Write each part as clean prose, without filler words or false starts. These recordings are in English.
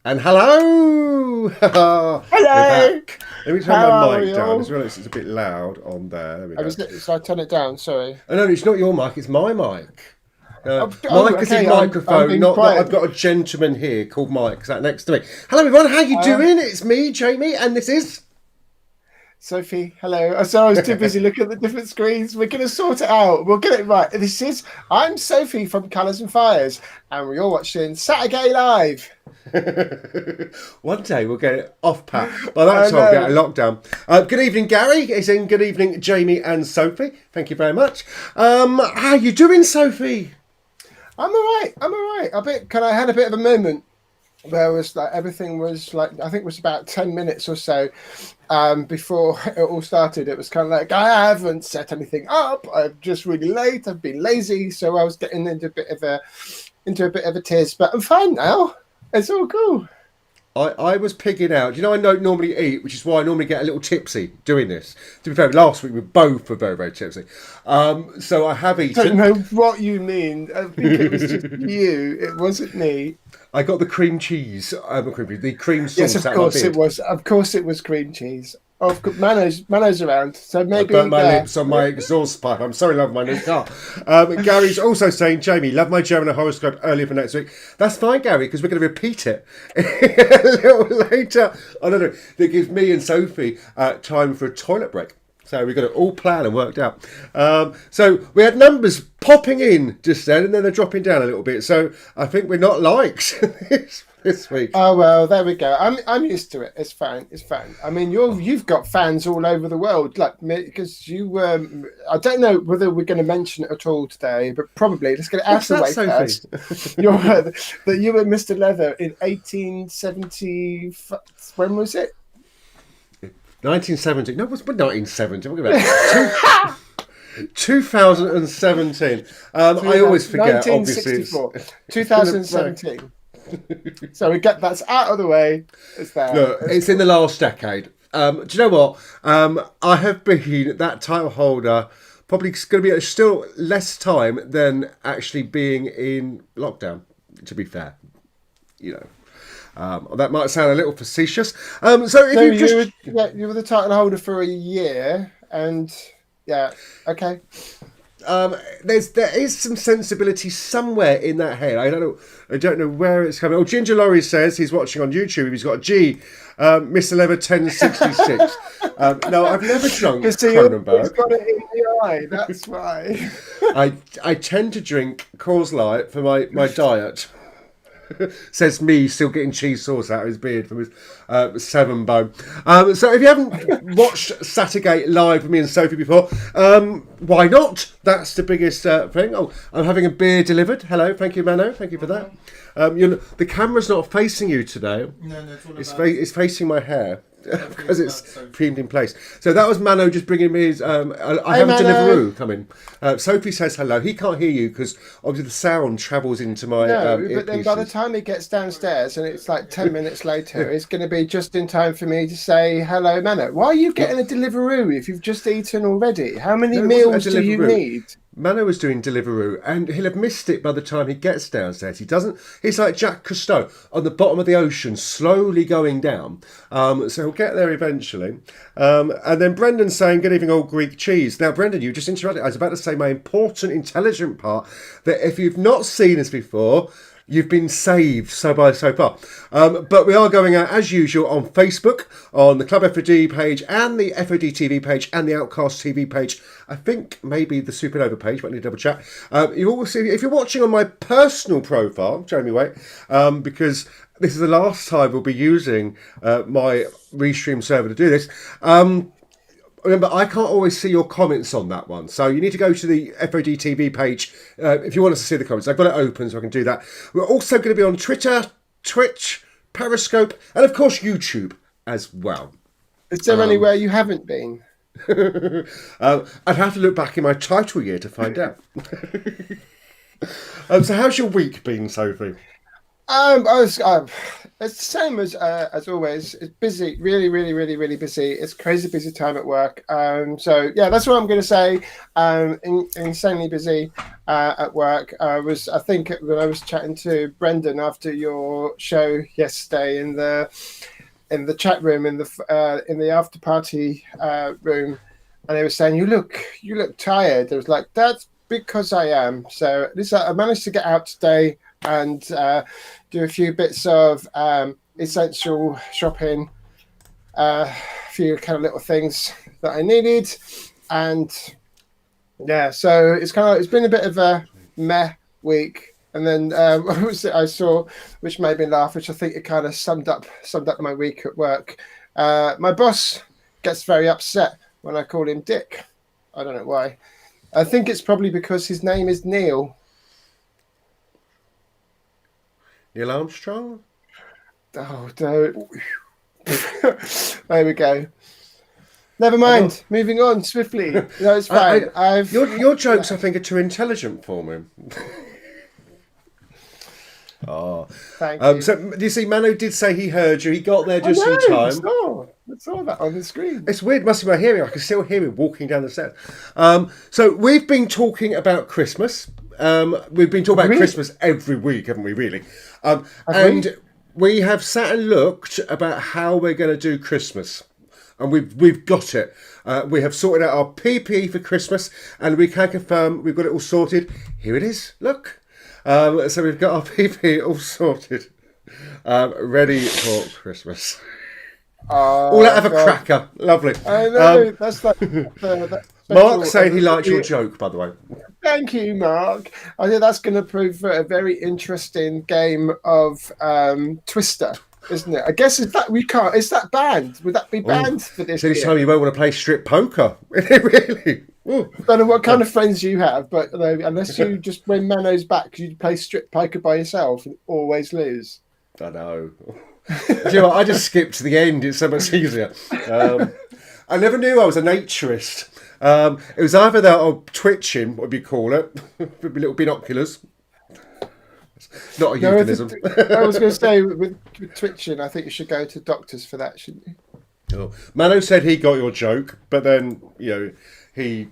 And hello! We're Hello. back. Let me turn How my are mic down. I you? just realised it's a bit loud on there. There we I go. was. So I turn it down. Sorry. Oh, no, it's not your mic, it's my mic. Mic is in Okay. I'm microphone, being not I've quiet. got a gentleman here called Mike sat next to me. Hello everyone, how you Uh, doing? It's me, Jamie, and this is... Sophie. Hello. So I was too busy looking at the different screens. We're gonna sort it out. We'll get it right. I'm Sophie from Colours and Fires, and we're all watching SaturGAY live. One day we'll get it off pat. By that I time we'll get a know. lockdown. Good evening, Gary. It's in. Good evening, Jamie and Sophie. Thank you very much. How you doing, Sophie? I'm all right. I'm all right. I had a bit of a moment where was like everything was like I think it was about 10 minutes or so before it all started. It was kind of like I haven't set anything up. I'm just really late. I've been lazy, so I was getting into a bit of a tears. But I'm fine now. It's all cool. I was pigging out. You know, I don't normally eat, which is why I normally get a little tipsy doing this. To be fair, last week we both were very, very tipsy. So I have I don't eaten. know what you mean. I think it was just you. It wasn't me. I got the cream cheese, the cream Yes, sauce of out of my course it beard. was. Of course it was cream cheese. Of course, Mano's around, so I maybe burnt my yeah. lips on my exhaust pipe. I'm sorry, love my new car. Gary's also saying, Jamie, love my Gemini horoscope earlier for next week. That's fine, Gary, because we're going to repeat it a little later. I don't know. That gives me and Sophie time for a toilet break. So we've got it all planned and worked out. So we had numbers popping in just then, and then they're dropping down a little bit. So I think we're not likes this week. Oh well, there we go. I'm used to it. It's fine. It's fine. I mean, you've got fans all over the world, like me, because you. I don't know whether we're going to mention it at all today, but probably let's get it out What's of the that, way Sophie? first. You're that you were Mr. Leather in 1870. When was it? 1970. No, it was 1970. What about 2017. I always forget, obviously. 1964, It's been a 2017. So we get that's out of the way. It's there. look, it's in the last decade. Do you know what? I have been that title holder. Probably going to be still less time than actually being in lockdown. To be fair, you know. That might sound a little facetious. So if So you just you were the title holder for a year, and yeah, okay. there is some sensibility somewhere in that head. I don't know where it's coming. Oh, Ginger Laurie says he's watching on YouTube. He's got a G, Mr. Lever 1066. No, I've never drunk You see, you've Cronenberg. got it in the eye. That's why. I tend to drink Coors Light for my diet. Says me, still getting cheese sauce out of his beard from his seven bone. So if you haven't watched SaturGAY live with me and Sophie before, why not? That's the biggest thing. Oh, I'm having a beer delivered. Hello, thank you, Mano. Thank you for that. The camera's not facing you today. No, it's all It's, about it's facing my hair. Because it's creamed in place. So that was Mano just bringing me his. I have a Mano. Deliveroo coming. Sophie says hello. He can't hear you because obviously the sound travels into my No, but then by the earpieces. time he gets downstairs and it's like 10 minutes later, it's going to be just in time for me to say, hello, Mano. Why are you getting a Deliveroo if you've just eaten already? How many No, it wasn't a meals do you Deliveroo. need? Mano was doing Deliveroo, and he'll have missed it by the time he gets downstairs. He doesn't. He's like Jack Cousteau on the bottom of the ocean, slowly going down. So he'll get there eventually. And then Brendan's saying, "Good evening, old Greek cheese." Now, Brendan, you just interrupted. I was about to say my important, intelligent part that if you've not seen us before, you've been saved so far. But we are going out as usual on Facebook, on the Club F.O.D page and the F.O.D TV page and the Outcast TV page. I think maybe the Supernova page, but I need to double check. You also, if you're watching on my personal profile, Jamie Wake, because this is the last time we'll be using my Restream server to do this. Remember, I can't always see your comments on that one, so you need to go to the FOD TV page if you want us to see the comments. I've got it open so I can do that. We're also going to be on Twitter, Twitch, Periscope, and of course YouTube as well. Is there anywhere you haven't been? I'd have to look back in my title year to find out. So how's your week been, Sophie? It's the same as always. It's busy, really, really, really, really busy. It's crazy busy time at work. So yeah, that's what I'm going to say. Insanely busy at work. I think when I was chatting to Brendan after your show yesterday in the chat room in the after party room, and they were saying you look tired. I was like, that's because I am. So at least I managed to get out today and do a few bits of essential shopping, a few kind of little things that I needed, and yeah, so it's been a bit of a meh week. And then what was it I saw, which made me laugh, which I think it kind of summed up my week at work. My boss gets very upset when I call him Dick. I don't know why. I think it's probably because his name is Neil. Neil Armstrong? Oh, no. There we go. Never mind. Moving on swiftly. No, it's fine. Your jokes, I think, are too intelligent for me. Oh, thank you. So you see, Manu did say he heard you. He got there just in time. I saw that on the screen. It's weird. Must be my hearing. I can still hear him walking down the stairs. So we've been talking about Christmas. We've been talking about Christmas every week, haven't we? Really? And we have sat and looked about how we're going to do Christmas, and we've got it. We have sorted out our PPE for Christmas, and we can confirm we've got it all sorted. Here it is. Look. So we've got our PPE all sorted, ready for Christmas. All out of a cracker. Lovely. I know. That's like Mark saying he liked your joke, by the way. Thank you, Mark. I think that's going to prove a very interesting game of Twister, isn't it? I guess is that banned? Would that be banned for this? So this time you won't want to play strip poker, really. Ooh. I don't know what kind of friends you have, but unless you just when Mano's back, you play strip poker by yourself and always lose. I know. Do you know what? I just skipped to the end. It's so much easier. I never knew I was a naturist. It was either that or twitching, what do you call it? With little binoculars. Not a euphemism. I was going to say, with twitching, I think you should go to doctors for that, shouldn't you? Oh. Mano said he got your joke, but then, he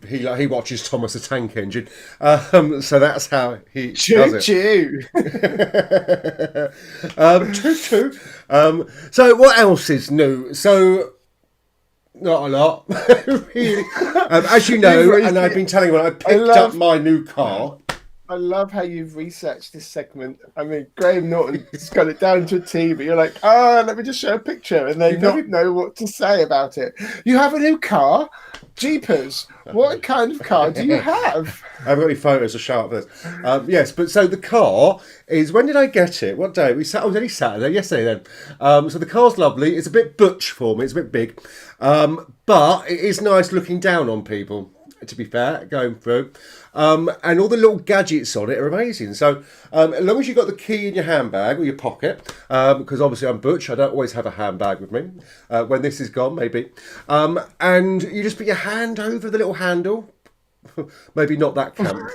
watches Thomas the Tank Engine. So that's how he does it. Choo-choo! Choo-choo. So what else is new? So... Not a lot, really. As you know, and I've been telling you when I picked up my new car. I love how you've researched this segment. I mean, Graham Norton's got it down to a T, but you're like, let me just show a picture, and they don't know what to say about it. You have a new car? Jeepers. What kind of car do you have? I haven't got any photos to show up for this. Yes, but so the car is, when did I get it? What day? It was only Saturday, yesterday then. So the car's lovely. It's a bit butch for me. It's a bit big. But it is nice looking down on people, to be fair, going through. And all the little gadgets on it are amazing. So as long as you've got the key in your handbag or your pocket, because obviously I'm butch, I don't always have a handbag with me. When this is gone, maybe. And you just put your hand over the little handle. Maybe not that camp.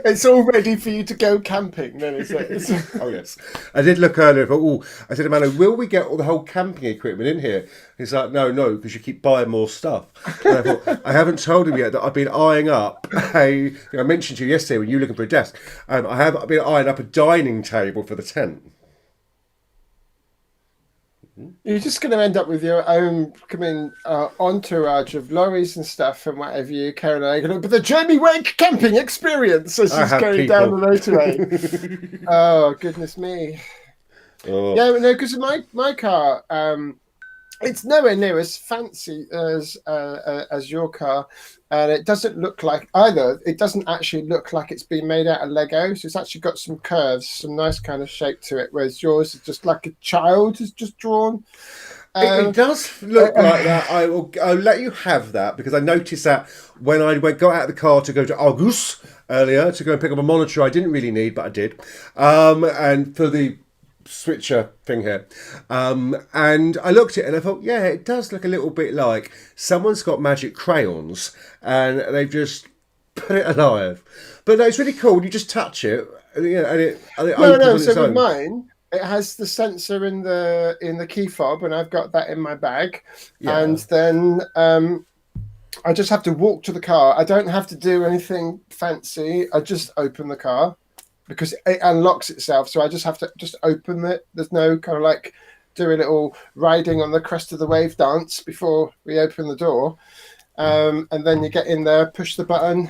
It's all ready for you to go camping, then, is it? Oh, yes. I did look earlier. I said to Mano, will we get all the whole camping equipment in here? He's like, no, because you keep buying more stuff. And I thought, I haven't told him yet that I've been eyeing up I mentioned to you yesterday when you were looking for a desk. I've been eyeing up a dining table for the tent. You're just going to end up with your own entourage of lorries and stuff and whatever you carry on. But the Jamie Wake camping experience as she's going down the motorway. Oh, goodness me. Oh. Yeah, no, because my car, it's nowhere near as fancy as your car. And it doesn't look like either. It doesn't actually look like it's been made out of Lego. So it's actually got some curves, some nice kind of shape to it. Whereas yours is just like a child has just drawn. It does look like that. I'll let you have that because I noticed that when I got out of the car to go to ARIES earlier to go and pick up a monitor I didn't really need, but I did. And for the switcher thing here, and I looked at it and I thought, yeah, it does look a little bit like someone's got magic crayons and they've just put it alive. But no, it's really cool. You just touch it, and it No, opens no. on So its with own. mine, it has the sensor in the key fob, and I've got that in my bag. And Yeah. then I just have to walk to the car. I don't have to do anything fancy. I just open the car because it unlocks itself. So I just have to just open it. There's no kind of like do a little riding on the crest of the wave dance before we open the door. And then you get in there, push the button.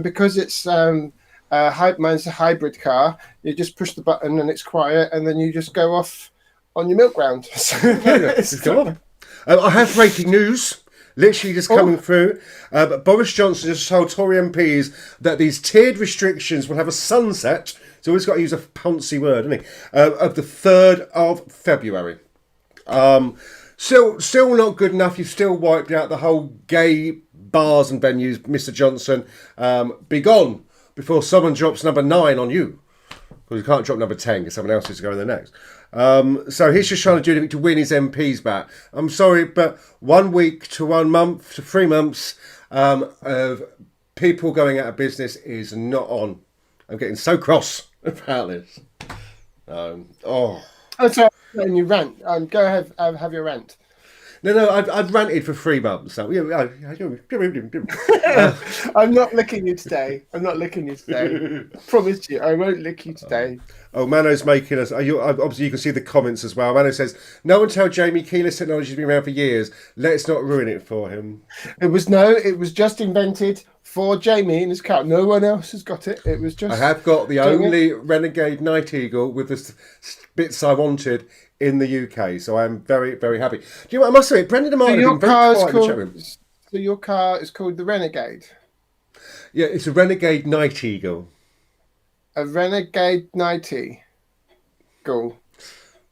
Because it's mine's a hybrid car. You just push the button and it's quiet, and then you just go off on your milk round. Just go on. I have breaking news. Literally just coming through. But Boris Johnson just told Tory MPs that these tiered restrictions will have a sunset. So he's got to use a pouncy word, hasn't he? Of the 3rd of February. Still not good enough. You've still wiped out the whole gay bars and venues, Mr. Johnson. Be gone before someone drops number 9 on you. Because you can't drop number 10 because someone else is going there next. So he's just trying to do anything to win his MPs back. I'm sorry, but 1 week to 1 month to 3 months of people going out of business is not on. I'm getting so cross about this. Oh, sorry, and you rant. Go ahead, have your rant. No, I've ranted for 3 months. So, I'm not licking you today. I promise you, I won't lick you today. Mano's making us. Obviously, you can see the comments as well. Mano says, "No one tell Jamie keyless technology has been around for years. Let's not ruin it for him." It was just invented for Jamie in his car. No one else has got it. It was just. I have got the only Renegade Night Eagle with the bits I wanted in the UK, so I'm very, very happy. Do you know what I must say? Brendan and Martin have been very quiet in the chat room. So your car is called the Renegade? Yeah, it's a Renegade Night Eagle. A Renegade Night Eagle.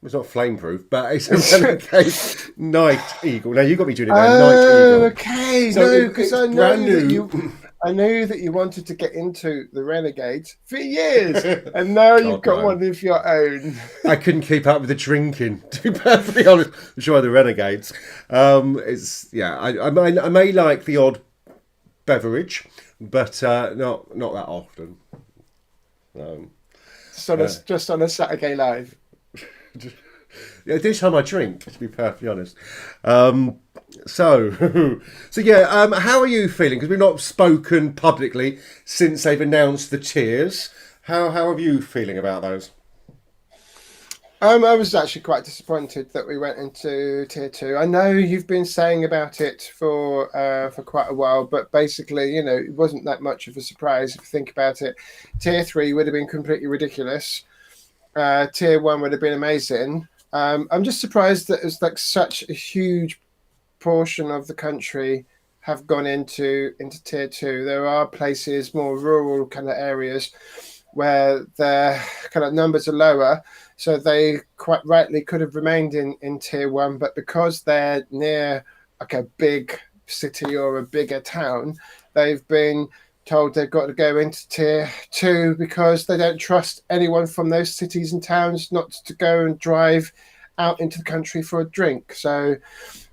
It's not flameproof, but it's a Renegade Night Eagle. Now, you got me doing it now, Night Eagle. Okay. So no, because I know brand that new. I knew that you wanted to get into the Renegades for years, and now you've got one of your own. I couldn't keep up with the drinking, to be perfectly honest. I'm sure the Renegades. I may like the odd beverage, but not that often. Just on a SaturGAY Live. This time I drink, to be perfectly honest. So yeah, how are you feeling? Because we've not spoken publicly since they've announced the tiers. How are you feeling about those? I was actually quite disappointed that we went into tier 2. I know you've been saying about it for quite a while, but basically, it wasn't that much of a surprise if you think about it. Tier 3 would have been completely ridiculous. Tier 1 would have been amazing. I'm just surprised that it's like such a huge portion of the country have gone into tier 2. There are places, more rural kind of areas, where their kind of numbers are lower, so they quite rightly could have remained in tier 1, but because they're near like a big city or a bigger town, they've been told they've got to go into tier 2 because they don't trust anyone from those cities and towns not to go and drive out into the country for a drink. So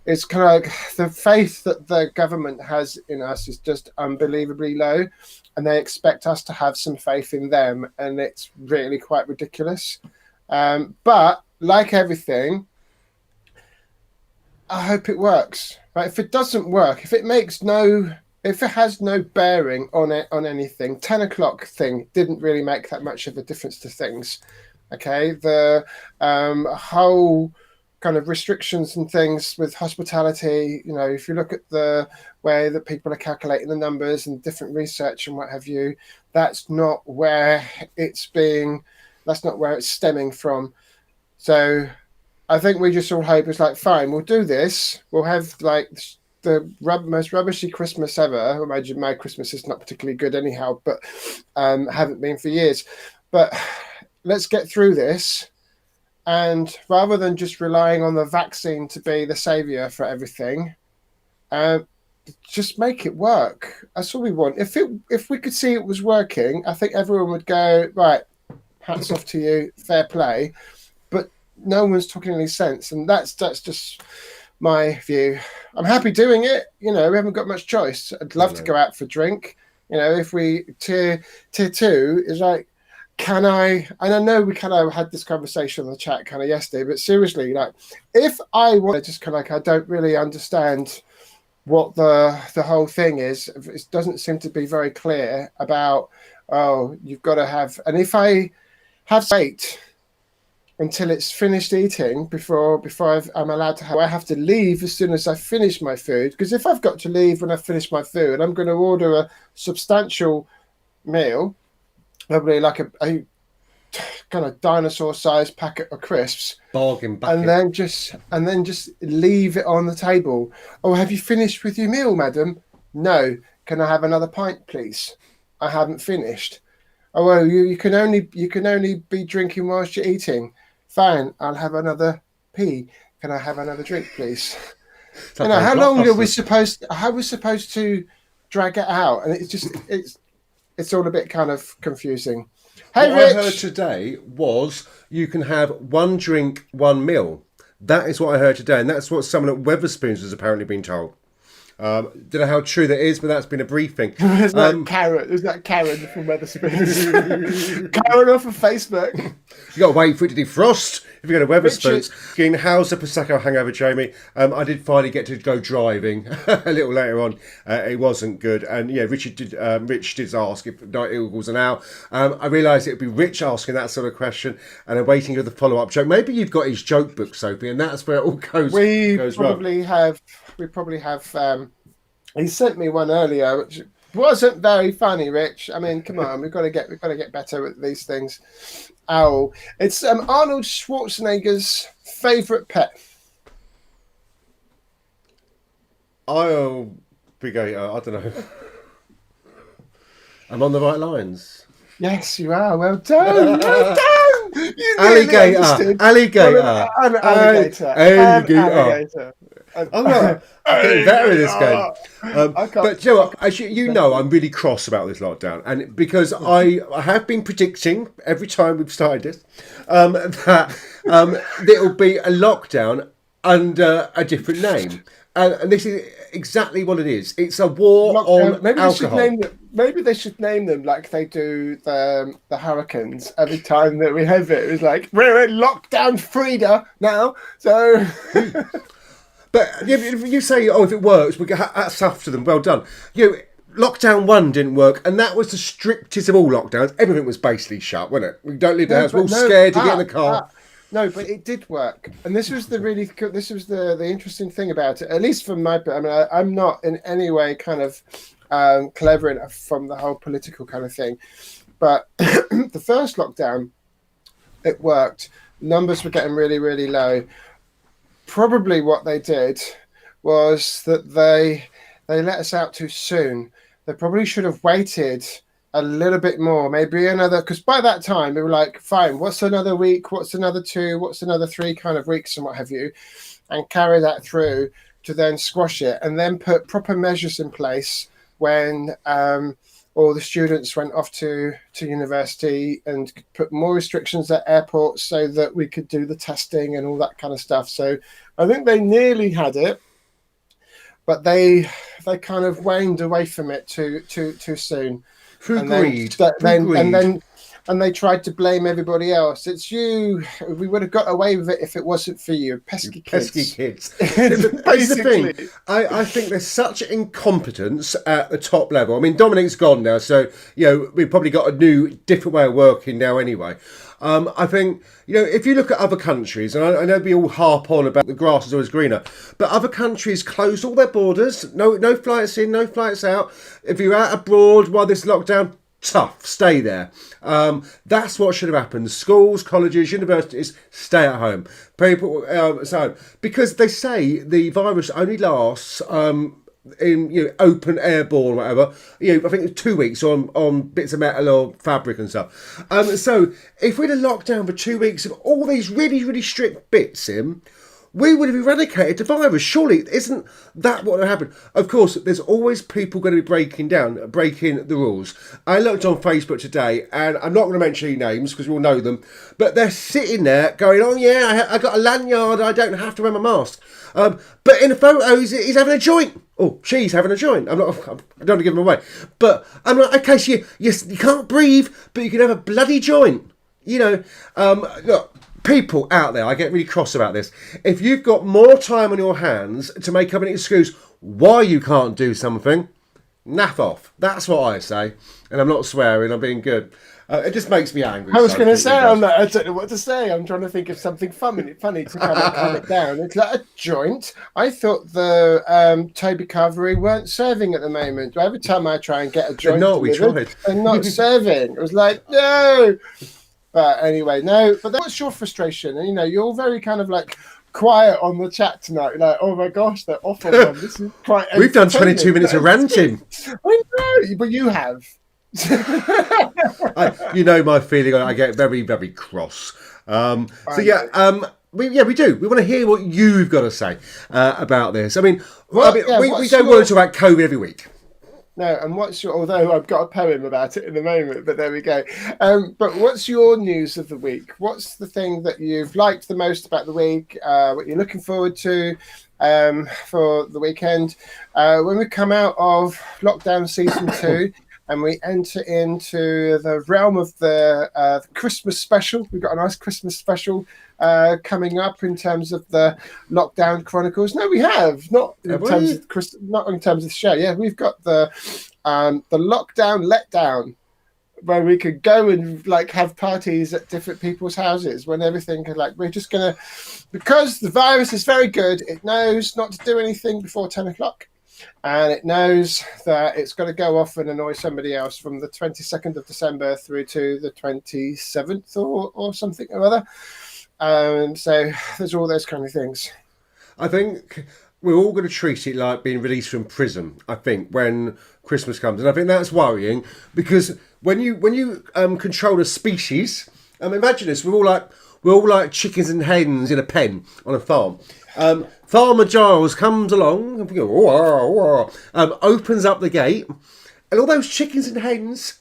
it's kind of like the faith that the government has in us is just unbelievably low, and they expect us to have some faith in them, and it's really quite ridiculous. But like everything, I hope it works. Right? If it doesn't work, if it has no bearing on anything, 10 o'clock thing didn't really make that much of a difference to things. Okay, the whole kind of restrictions and things with hospitality, if you look at the way that people are calculating the numbers and different research and what have you, that's not where it's stemming from. So I think we just all hope it's like, fine, we'll do this. We'll have like the most rubbishy Christmas ever. I imagine my Christmas is not particularly good anyhow, but haven't been for years. But let's get through this. And rather than just relying on the vaccine to be the savior for everything, just make it work. That's all we want. If we could see it was working, I think everyone would go, right, hats off to you, fair play. But no one's talking any sense, and that's just my view. I'm happy doing it. We haven't got much choice. I'd love to go out for a drink, You know, if we tier two is like, can I? And I know we kind of had this conversation on the chat kind of yesterday, but seriously, like, if I want to just kind of like, I don't really understand what the whole thing is. It doesn't seem to be very clear about, oh, you've got to have, and if I have to wait until it's finished eating before I'm allowed to have, I have to leave as soon as I finish my food, because if I've got to leave when I finish my food, I'm going to order a substantial meal, probably like a kind of dinosaur-sized packet of crisps, bargain bucket, and then just leave it on the table. Oh, have you finished with your meal, madam? No. Can I have another pint, please? I haven't finished. Oh, well, you can only be drinking whilst you're eating. Fine, I'll have another pee. Can I have another drink, please? You know, how long are we supposed? How are we supposed to drag it out? And it's all a bit kind of confusing. Hey, what Rich. I heard today was you can have one drink, one meal. That is what I heard today, and that's what someone at Wetherspoons has apparently been told. Don't know how true that is, but that's been a briefing. There's that Karen from Wetherspoons. Karen off of Facebook. You got to wait for it to defrost if you go to Wetherspoons. How's the Prosecco hangover, Jamie? I did finally get to go driving a little later on. It wasn't good, and yeah, Rich did ask if Night Eagles are now. I realised it would be Rich asking that sort of question, and I'm waiting for the follow-up joke. Maybe you've got his joke book, Sophie, and that's where it all goes. We probably have. He sent me one earlier, which wasn't very funny, Rich. I mean, come on, we've got to get better at these things. Owl. It's Arnold Schwarzenegger's favourite pet. I'll be going. I don't know. I'm on the right lines. Yes, you are. Well done. Well done. Alligator. Alligator. I'm getting better at this game. But you know what? As you know, I'm really cross about this lockdown, and because I have been predicting every time we've started this that it'll be a lockdown under a different name, and this is exactly what it is. It's a war on alcohol. Maybe they should name them like they do the hurricanes every time that we have it. It was like, we're in lockdown Frida now, so. But if you say, oh, if it works, we get that's after them. Well done. Lockdown 1 didn't work, and that was the strictest of all lockdowns. Everything was basically shut, wasn't it? We don't leave the house. We're all scared to get in the car. No, but it did work, and this was the interesting thing about it. At least from my, I mean, I'm not in any way kind of clever enough from the whole political kind of thing, but the first lockdown, it worked. Numbers were getting really, really low. Probably what they did was that they let us out too soon. They probably should have waited a little bit more, maybe another, because by that time they were like, fine, what's another week, what's another 2, what's another 3 kind of weeks and what have you, and carry that through to then squash it, and then put proper measures in place when all the students went off to university, and put more restrictions at airports so that we could do the testing and all that kind of stuff. So I think they nearly had it, but they kind of waned away from it too soon. Through greed. And they tried to blame everybody else. It's you. We would have got away with it if it wasn't for you. Pesky kids. Pesky kids. That's the thing. I think there's such incompetence at the top level. I mean, Dominic's gone now, so, we've probably got a new, different way of working now anyway. I think, if you look at other countries, and I know we all harp on about the grass is always greener, but other countries closed all their borders. No flights in, no flights out. If you're out abroad while this lockdown, tough, stay there. That's what should have happened. Schools, colleges, universities, stay at home. People, because they say the virus only lasts in open airborne, whatever. I think it's 2 weeks on bits of metal or fabric and stuff. So if we'd have locked down for 2 weeks of all these really, really strict bits in, we would have eradicated the virus. Surely, isn't that what would happen? Of course, there's always people going to be breaking the rules. I looked on Facebook today, and I'm not going to mention any names because we all know them, but they're sitting there going, "Oh yeah, I got a lanyard. I don't have to wear my mask." But in the photo, he's having a joint. Oh, she's having a joint. I don't want to give him away, but I'm like, okay, so you can't breathe, but you can have a bloody joint. You know, look. People out there, I get really cross about this. If you've got more time on your hands to make up an excuse why you can't do something, naff off. That's what I say. And I'm not swearing, I'm being good. It just makes me angry. I was going to say, I don't know what to say. I'm trying to think of something funny to kind of calm it down. It's like a joint. I thought the Toby Carvery weren't serving at the moment. Every time I try and get a joint, they're not serving. It was like, no. But anyway, no. But what's your frustration? And, you know, you're very kind of like quiet on the chat tonight. You're like, oh my gosh, they're awful. This is quite. We've done 22 minutes of ranting. I know, but you have. You know my feeling. I get very, very cross. We do. We want to hear what you've got to say about this. I mean, we don't want to talk about COVID every week. No, and although I've got a poem about it in a moment, but there we go. But what's your news of the week? What's the thing that you've liked the most about the week? What you're looking forward to for the weekend? When we come out of lockdown season 2 and we enter into the realm of the Christmas special, we've got a nice Christmas special coming up in terms of the Lockdown Chronicles. No, we have not in terms of the show. Yeah, we've got the Lockdown Letdown, where we could go and like have parties at different people's houses when everything could, like, we're just gonna, because the virus is very good. It knows not to do anything before 10 o'clock. And it knows that it's got to go off and annoy somebody else from the 22nd of December through to the 27th or something or other. So there's all those kind of things. I think we're all going to treat it like being released from prison, I think, when Christmas comes. And I think that's worrying, because when you control a species, imagine this, we're all like chickens and hens in a pen on a farm. Farmer Giles comes along, opens up the gate, and all those chickens and hens,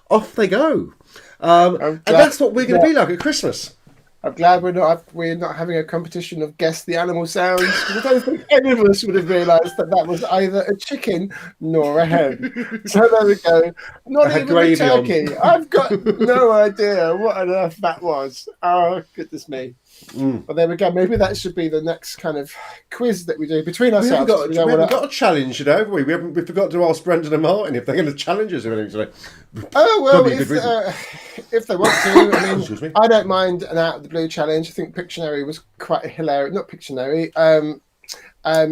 off they go. And that's what we're going to be like at Christmas. I'm glad we're not having a competition of guess the animal sounds, because I don't think any of us would have realised that was either a chicken nor a hen. So there we go. Not even a turkey. I've got no idea what on earth that was. Oh, goodness me. But there we go. Maybe that should be the next kind of quiz that we do between ourselves. We haven't got a challenge, you know, have we? We forgot to ask Brendan and Martin if they're going to challenge us or anything today. Oh, well, if they want to. I mean, I don't mind an out of the blue challenge. I think Pictionary was quite hilarious. Not Pictionary.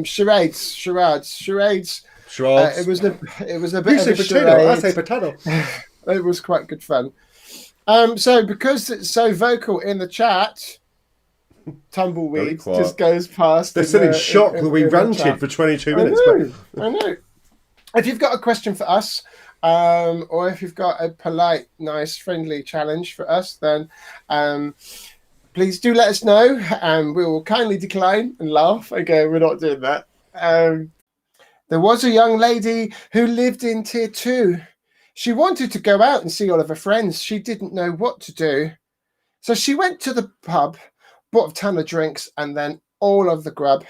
Charades. It was a bit of a charade. I say potato. It was quite good fun. So because it's so vocal in the chat, Tumbleweed just goes past. They're still in shock that we ranted for 22 minutes. I know. If you've got a question for us, or if you've got a polite, nice, friendly challenge for us, then please do let us know, and we will kindly decline and laugh. Okay, we're not doing that. There was a young lady who lived in Tier 2. She wanted to go out and see all of her friends. She didn't know what to do. So she went to the pub, bought a ton of drinks, and then all of the grub.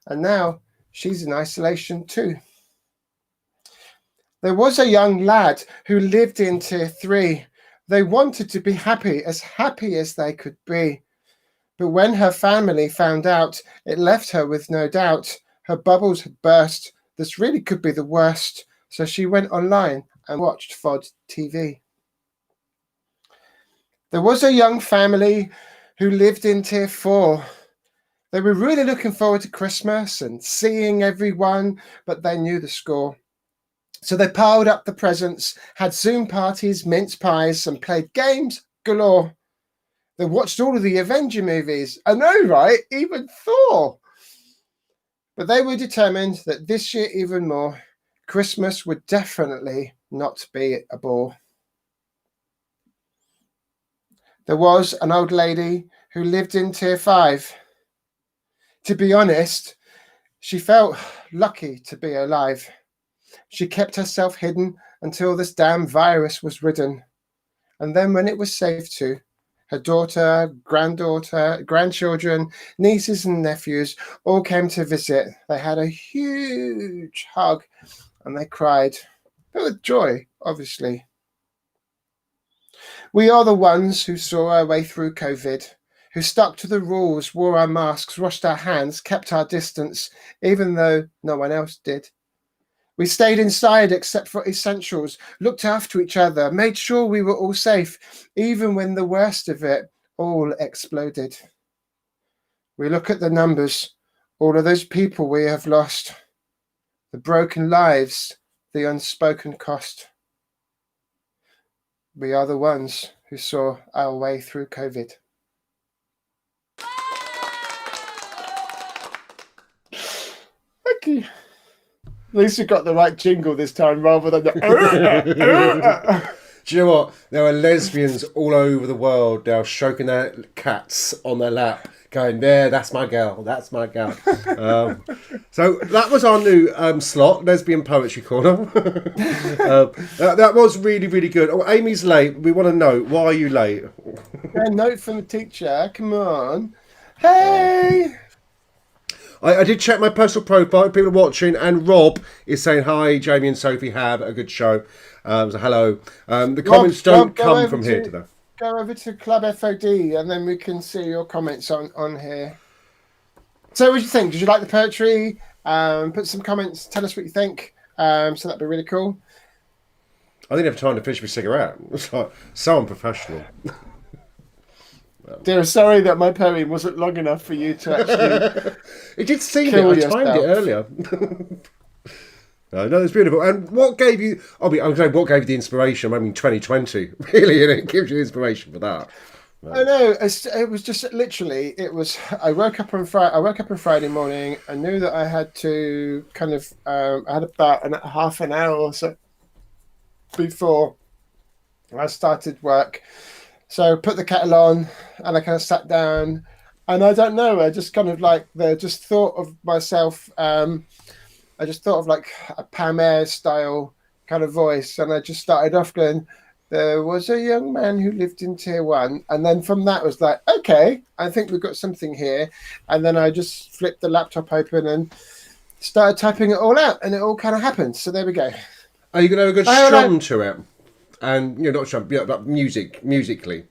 And now she's in isolation too. There was a young lad who lived in Tier 3. They wanted to be happy as they could be. But when her family found out, it left her with no doubt. Her bubbles had burst. This really could be the worst. So she went online and watched FOD TV. There was a young family who lived in Tier 4. They were really looking forward to Christmas and seeing everyone, but they knew the score. So they piled up the presents, had Zoom parties, mince pies, and played games galore. They watched all of the Avenger movies. I know, right? Even Thor. But they were determined that this year even more, Christmas would definitely not be a bore. There was an old lady who lived in Tier 5. To be honest, she felt lucky to be alive. She kept herself hidden until this damn virus was ridden. And then when it was safe to, her daughter, granddaughter, grandchildren, nieces and nephews all came to visit. They had a huge hug and they cried, but with joy, obviously. We are the ones who saw our way through COVID, who stuck to the rules, wore our masks, washed our hands, kept our distance, even though no one else did. We stayed inside except for essentials, looked after each other, made sure we were all safe, even when the worst of it all exploded. We look at the numbers, all of those people we have lost, the broken lives, the unspoken cost. We are the ones who saw our way through COVID. Thank you. At least you got the right jingle this time rather than the... Do you know what? There are lesbians all over the world now stroking their cats on their lap, going, there, that's my girl, that's my girl. So that was our new slot, Lesbian Poetry Corner. That was really, really good. Oh, Amy's late. We want to know, why are you late? A note from the teacher, come on. Hey! I did check my personal profile, people are watching, and Rob is saying, hi, Jamie and Sophie, have a good show. So hello. The comments don't come from here today. Go over to Club F.O.D and then we can see your comments on here. So what do you think? Did you like the poetry? Put some comments, tell us what you think. So that'd be really cool. I didn't have time to finish my cigarette. It's like so unprofessional. Dear, sorry that my poem wasn't long enough for you to actually. It did seem it. I timed it earlier. No, it's beautiful. And what gave you? I mean, what gave you the inspiration? I mean, 2020, really, and it gives you inspiration for that. I know. It was just literally. It was. I woke up on Friday morning. I knew that I had to kind of. I had about half an hour or so before I started work. So put the kettle on and I kind of sat down and I don't know, I just kind of like just thought of myself, I just thought of like a Pam Ayres style kind of voice and I just started off going, there was a young man who lived in Tier 1 and then from that was like, okay, I think we've got something here. And then I just flipped the laptop open and started typing it all out and it all kind of happened. So there we go. Are you going to have a good strum to it? And not strum, but musically,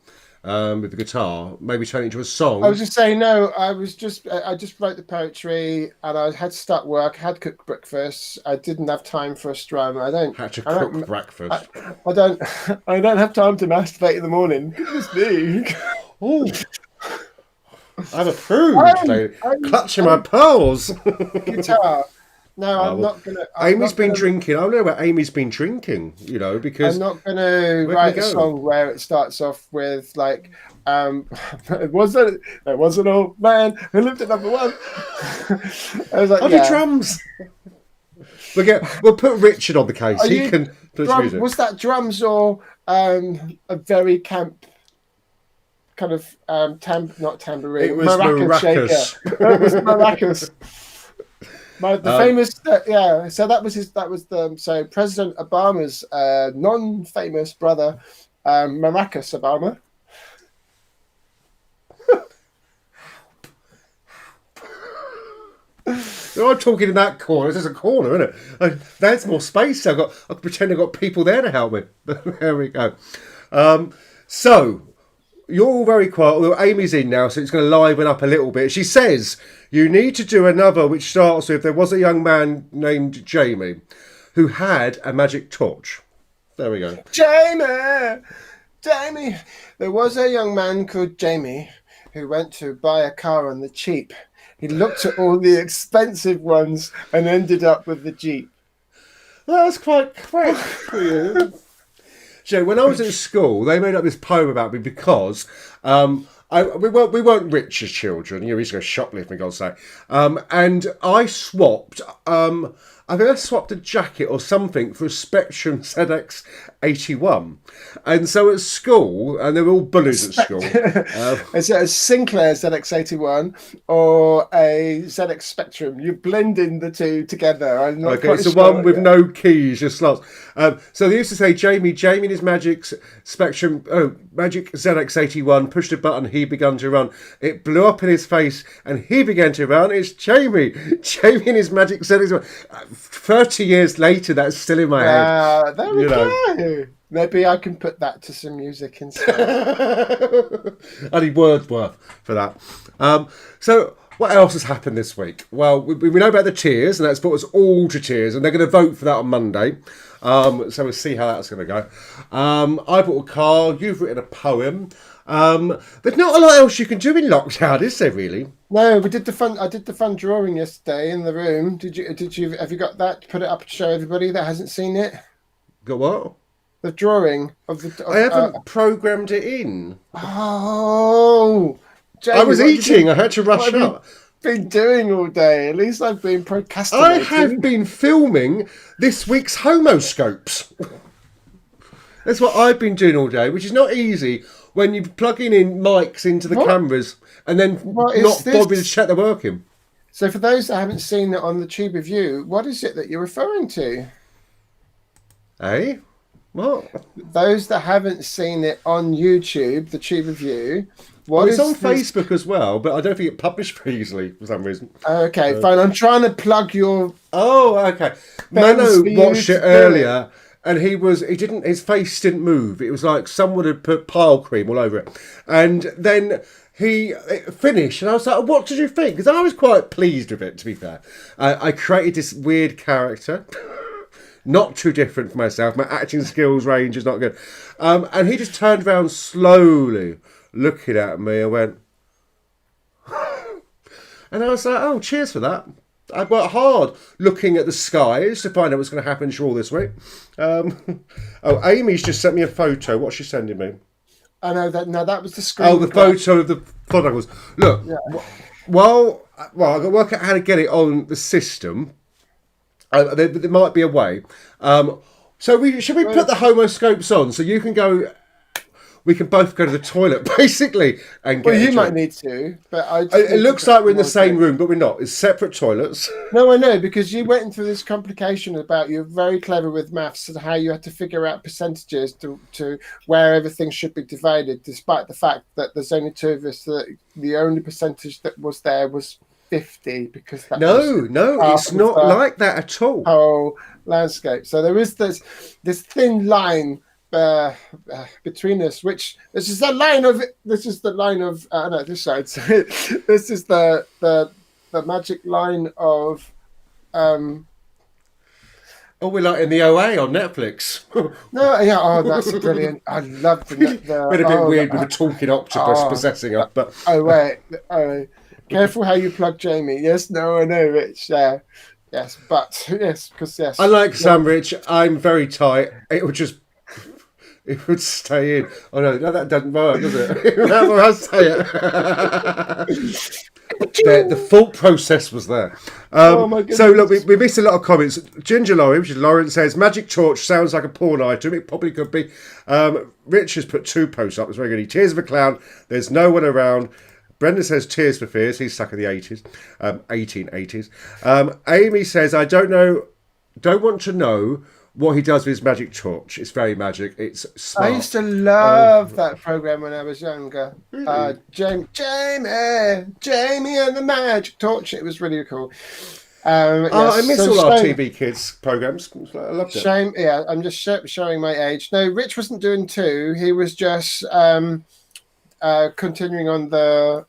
with the guitar, maybe turn it into a song. I was just saying, no. I just wrote the poetry, and I had to start work. I had to cook breakfast. I didn't have time for a strum. I don't cook breakfast. I don't have time to masturbate in the morning. Goodness me. Oh, I have a prude today, clutching my pearls. Guitar. No, I'm not gonna. Amy's been drinking. I don't know where Amy's been drinking. Because I'm not gonna write a song where it starts off with like, there was an old man who lived at number 1. I was like, the drums. We'll put Richard on the case. He can put music. Was that drums or a very camp kind of not tambourine? It was maracas. It was maracas. Famous, So that was so President Obama's non-famous brother, Maracas Obama. I'm talking in that corner. There's a corner, isn't it? That's more space. I can pretend I've got people there to help me. There we go. So you're all very quiet, although Amy's in now, so it's going to liven up a little bit. She says, you need to do another which starts with, there was a young man named Jamie who had a magic torch. There we go. Jamie! There was a young man called Jamie who went to buy a car on the cheap. He looked at all the expensive ones and ended up with the Jeep. That's quite quick for you. So when I was at school, they made up this poem about me because we weren't rich as children. We used to go shoplifting, God's sake. And I swapped I think I swapped a jacket or something for a Spectrum ZX81. And so at school, and they were all bullies at school. Is it a Sinclair ZX81 or a ZX Spectrum? You're blending the two together. I'm not Okay, it's the one with no keys, just slots. So they used to say, Jamie in his Magic ZX81 pushed a button, he began to run. It blew up in his face and he began to run. It's Jamie in his Magic ZX81. 30 years later, that's still in my head. There we go. Maybe I can put that to some music instead. I need Wordsworth for that. So what else has happened this week? Well, we know about the tiers, and that's brought us all to tiers, and they're going to vote for that on Monday. So we'll see how that's going to go. I bought a car. You've written a poem. There's not a lot else you can do in lockdown, is there really? No, we did the fun. I did the fun drawing yesterday in the room. Did you? Have you got that? Put it up to show everybody that hasn't seen it. Got what? The drawing of the. I haven't programmed it in. Oh, Jamie, I was eating. I had to rush up. Been doing all day. At least I've been procrastinating. I have been filming this week's Homoscopes. That's what I've been doing all day, which is not easy when you're plugging in mics into the cameras and then not bothering to check they're working. So for those that haven't seen it on the Tube Review, what is it that you're referring to? Eh? What? Those that haven't seen it on YouTube, the Tube Review, it's on Facebook as well, but I don't think it published very easily for some reason. Okay, fine. I'm trying to plug your... Oh, okay. Mano watched it earlier, and his face didn't move. It was like someone had put pile cream all over it. And then it finished, and I was like, what did you think? Because I was quite pleased with it, to be fair. I created this weird character. Not too different from myself. My acting skills range is not good. And he just turned around slowly, looking at me, and went... And I was like, oh, cheers for that. I worked hard looking at the skies to find out what's going to happen to all this week. Amy's just sent me a photo. What's she sending me? I know that. No, that was the screen. Oh, the photo of the footballers. Look, well, I've got to work out how to get it on the system. There might be a way. Should we put the Homoscopes on so you can go? We can both go to the toilet, basically, and get. Well, you might need to, but it looks like we're in the same room, but we're not. It's separate toilets. No, I know, because you went through this complication about you're very clever with maths and how you had to figure out percentages to where everything should be divided, despite the fact that there's only two of us. That the only percentage that was there was 50, because that no, it's not like that at all. Whole landscape. So there is this thin line between us, which this is the line of no, this side. So this is the magic line of Oh, we're like in the OA on Netflix. No, yeah, oh, that's brilliant. I love the been a bit weird with a talking octopus possessing us, but wait, careful how you plug Jamie. Yes, no, I know, Rich. Yes, but yes, because yes. Unlike Sam, Rich, I'm very tight. It would stay in. Oh no, that doesn't work, does it? Whenever I say it. The thought process was there. Oh my goodness. So look, we missed a lot of comments. Ginger Laurie, which is Lauren, says Magic Torch sounds like a porn item. It probably could be. Rich has put 2 posts up. It's very good. Tears of a Clown. There's no one around. Brendan says Tears for Fears. He's stuck in the 80s, 1880s. Amy says I don't want to know what he does with his magic torch. It's very magic. It's smart. I used to love that program when I was younger. Really? Jamie and the Magic Torch. It was really cool. I miss all our TV Kids programs. I loved it. Shame. Yeah, I'm just showing my age. No, Rich wasn't doing 2. He was just continuing on the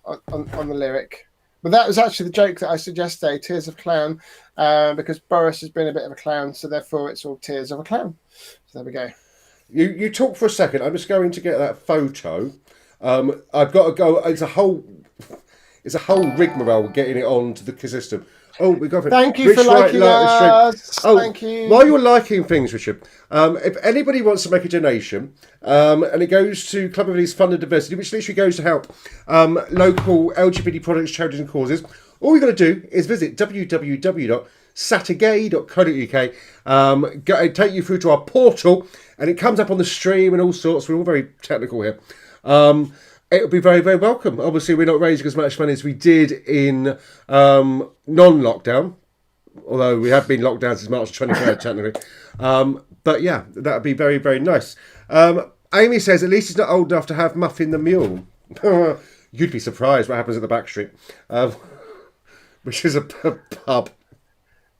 lyric. But that was actually the joke that I suggested, Tears of Clown, because Boris has been a bit of a clown, so therefore it's all Tears of a Clown. So there we go. You talk for a second. I'm just going to get that photo. I've got to go. It's a whole rigmarole getting it onto the system. Oh, we got it. Thank you for liking us. Oh, thank you. While you're liking things, Richard, if anybody wants to make a donation, and it goes to Club F.O.D's Fund and Diversity, which literally goes to help local LGBT products, charities and causes, all you've got to do is visit www.SaturGAY, SaturGAY.co.uk. Take you through to our portal, and it comes up on the stream and all sorts. We're all very technical here. It'll be very, very welcome. Obviously, we're not raising as much money as we did in non-lockdown, although we have been locked down since March 23rd, technically. But yeah, that would be very, very nice. Amy says, at least he's not old enough to have Muffin the Mule. You'd be surprised what happens at the back street, which is a pub.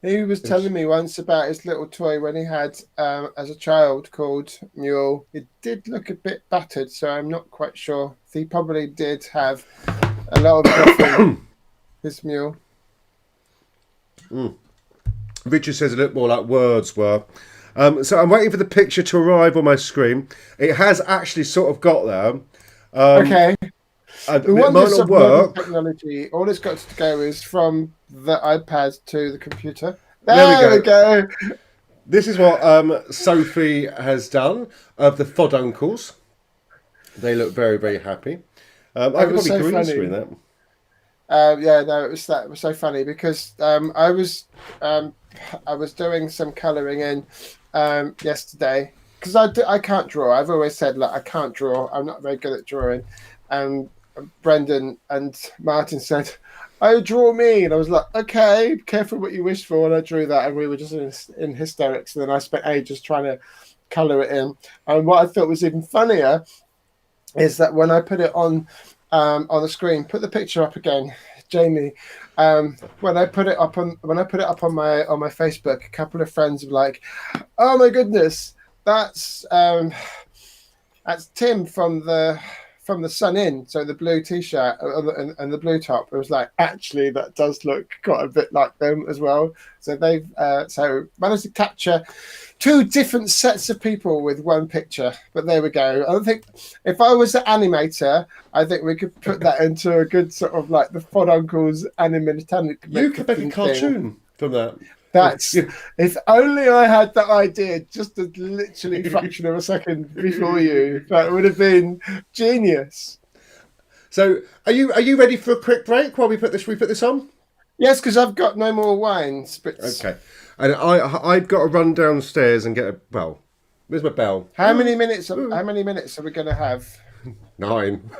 He was telling me once about his little toy when he had, as a child, called Mule. It did look a bit battered, so I'm not quite sure. He probably did have a lot of coffee, his Mule. Richard says a little more like words were. So I'm waiting for the picture to arrive on my screen. It has actually sort of got there. Okay. It might not work. Technology. All it's got to go is from the iPad to the computer. There we go. This is what Sophie has done of the FOD uncles. They look very, very happy. I could probably green screen that. It was so funny because I was doing some colouring in yesterday because I can't draw. I've always said I can't draw. I'm not very good at drawing. Brendan and Martin said, "Oh, draw me," and I was like, "Okay, be careful what you wish for." And I drew that, and we were just in hysterics. And then I spent ages trying to colour it in. And what I thought was even funnier is that when I put it on the screen, put the picture up again, Jamie. When I put it up on my Facebook, a couple of friends were like, "Oh my goodness, that's Tim from the Sun In," so the blue t-shirt and the blue top. It was like, actually, that does look quite a bit like them as well. So they've managed to capture two different sets of people with one picture. But there we go. I think if I was an animator, I think we could put that into a good sort of like the FOD Uncles animated. You could make a cartoon from that. If only I had that idea just a literally fraction of a second before you. That would have been genius. So, are you ready for a quick break while we put this on? Yes, because I've got no more wine spritz. Okay, and I've got to run downstairs and get a bell. Where's my bell? How many minutes are we going to have? 9.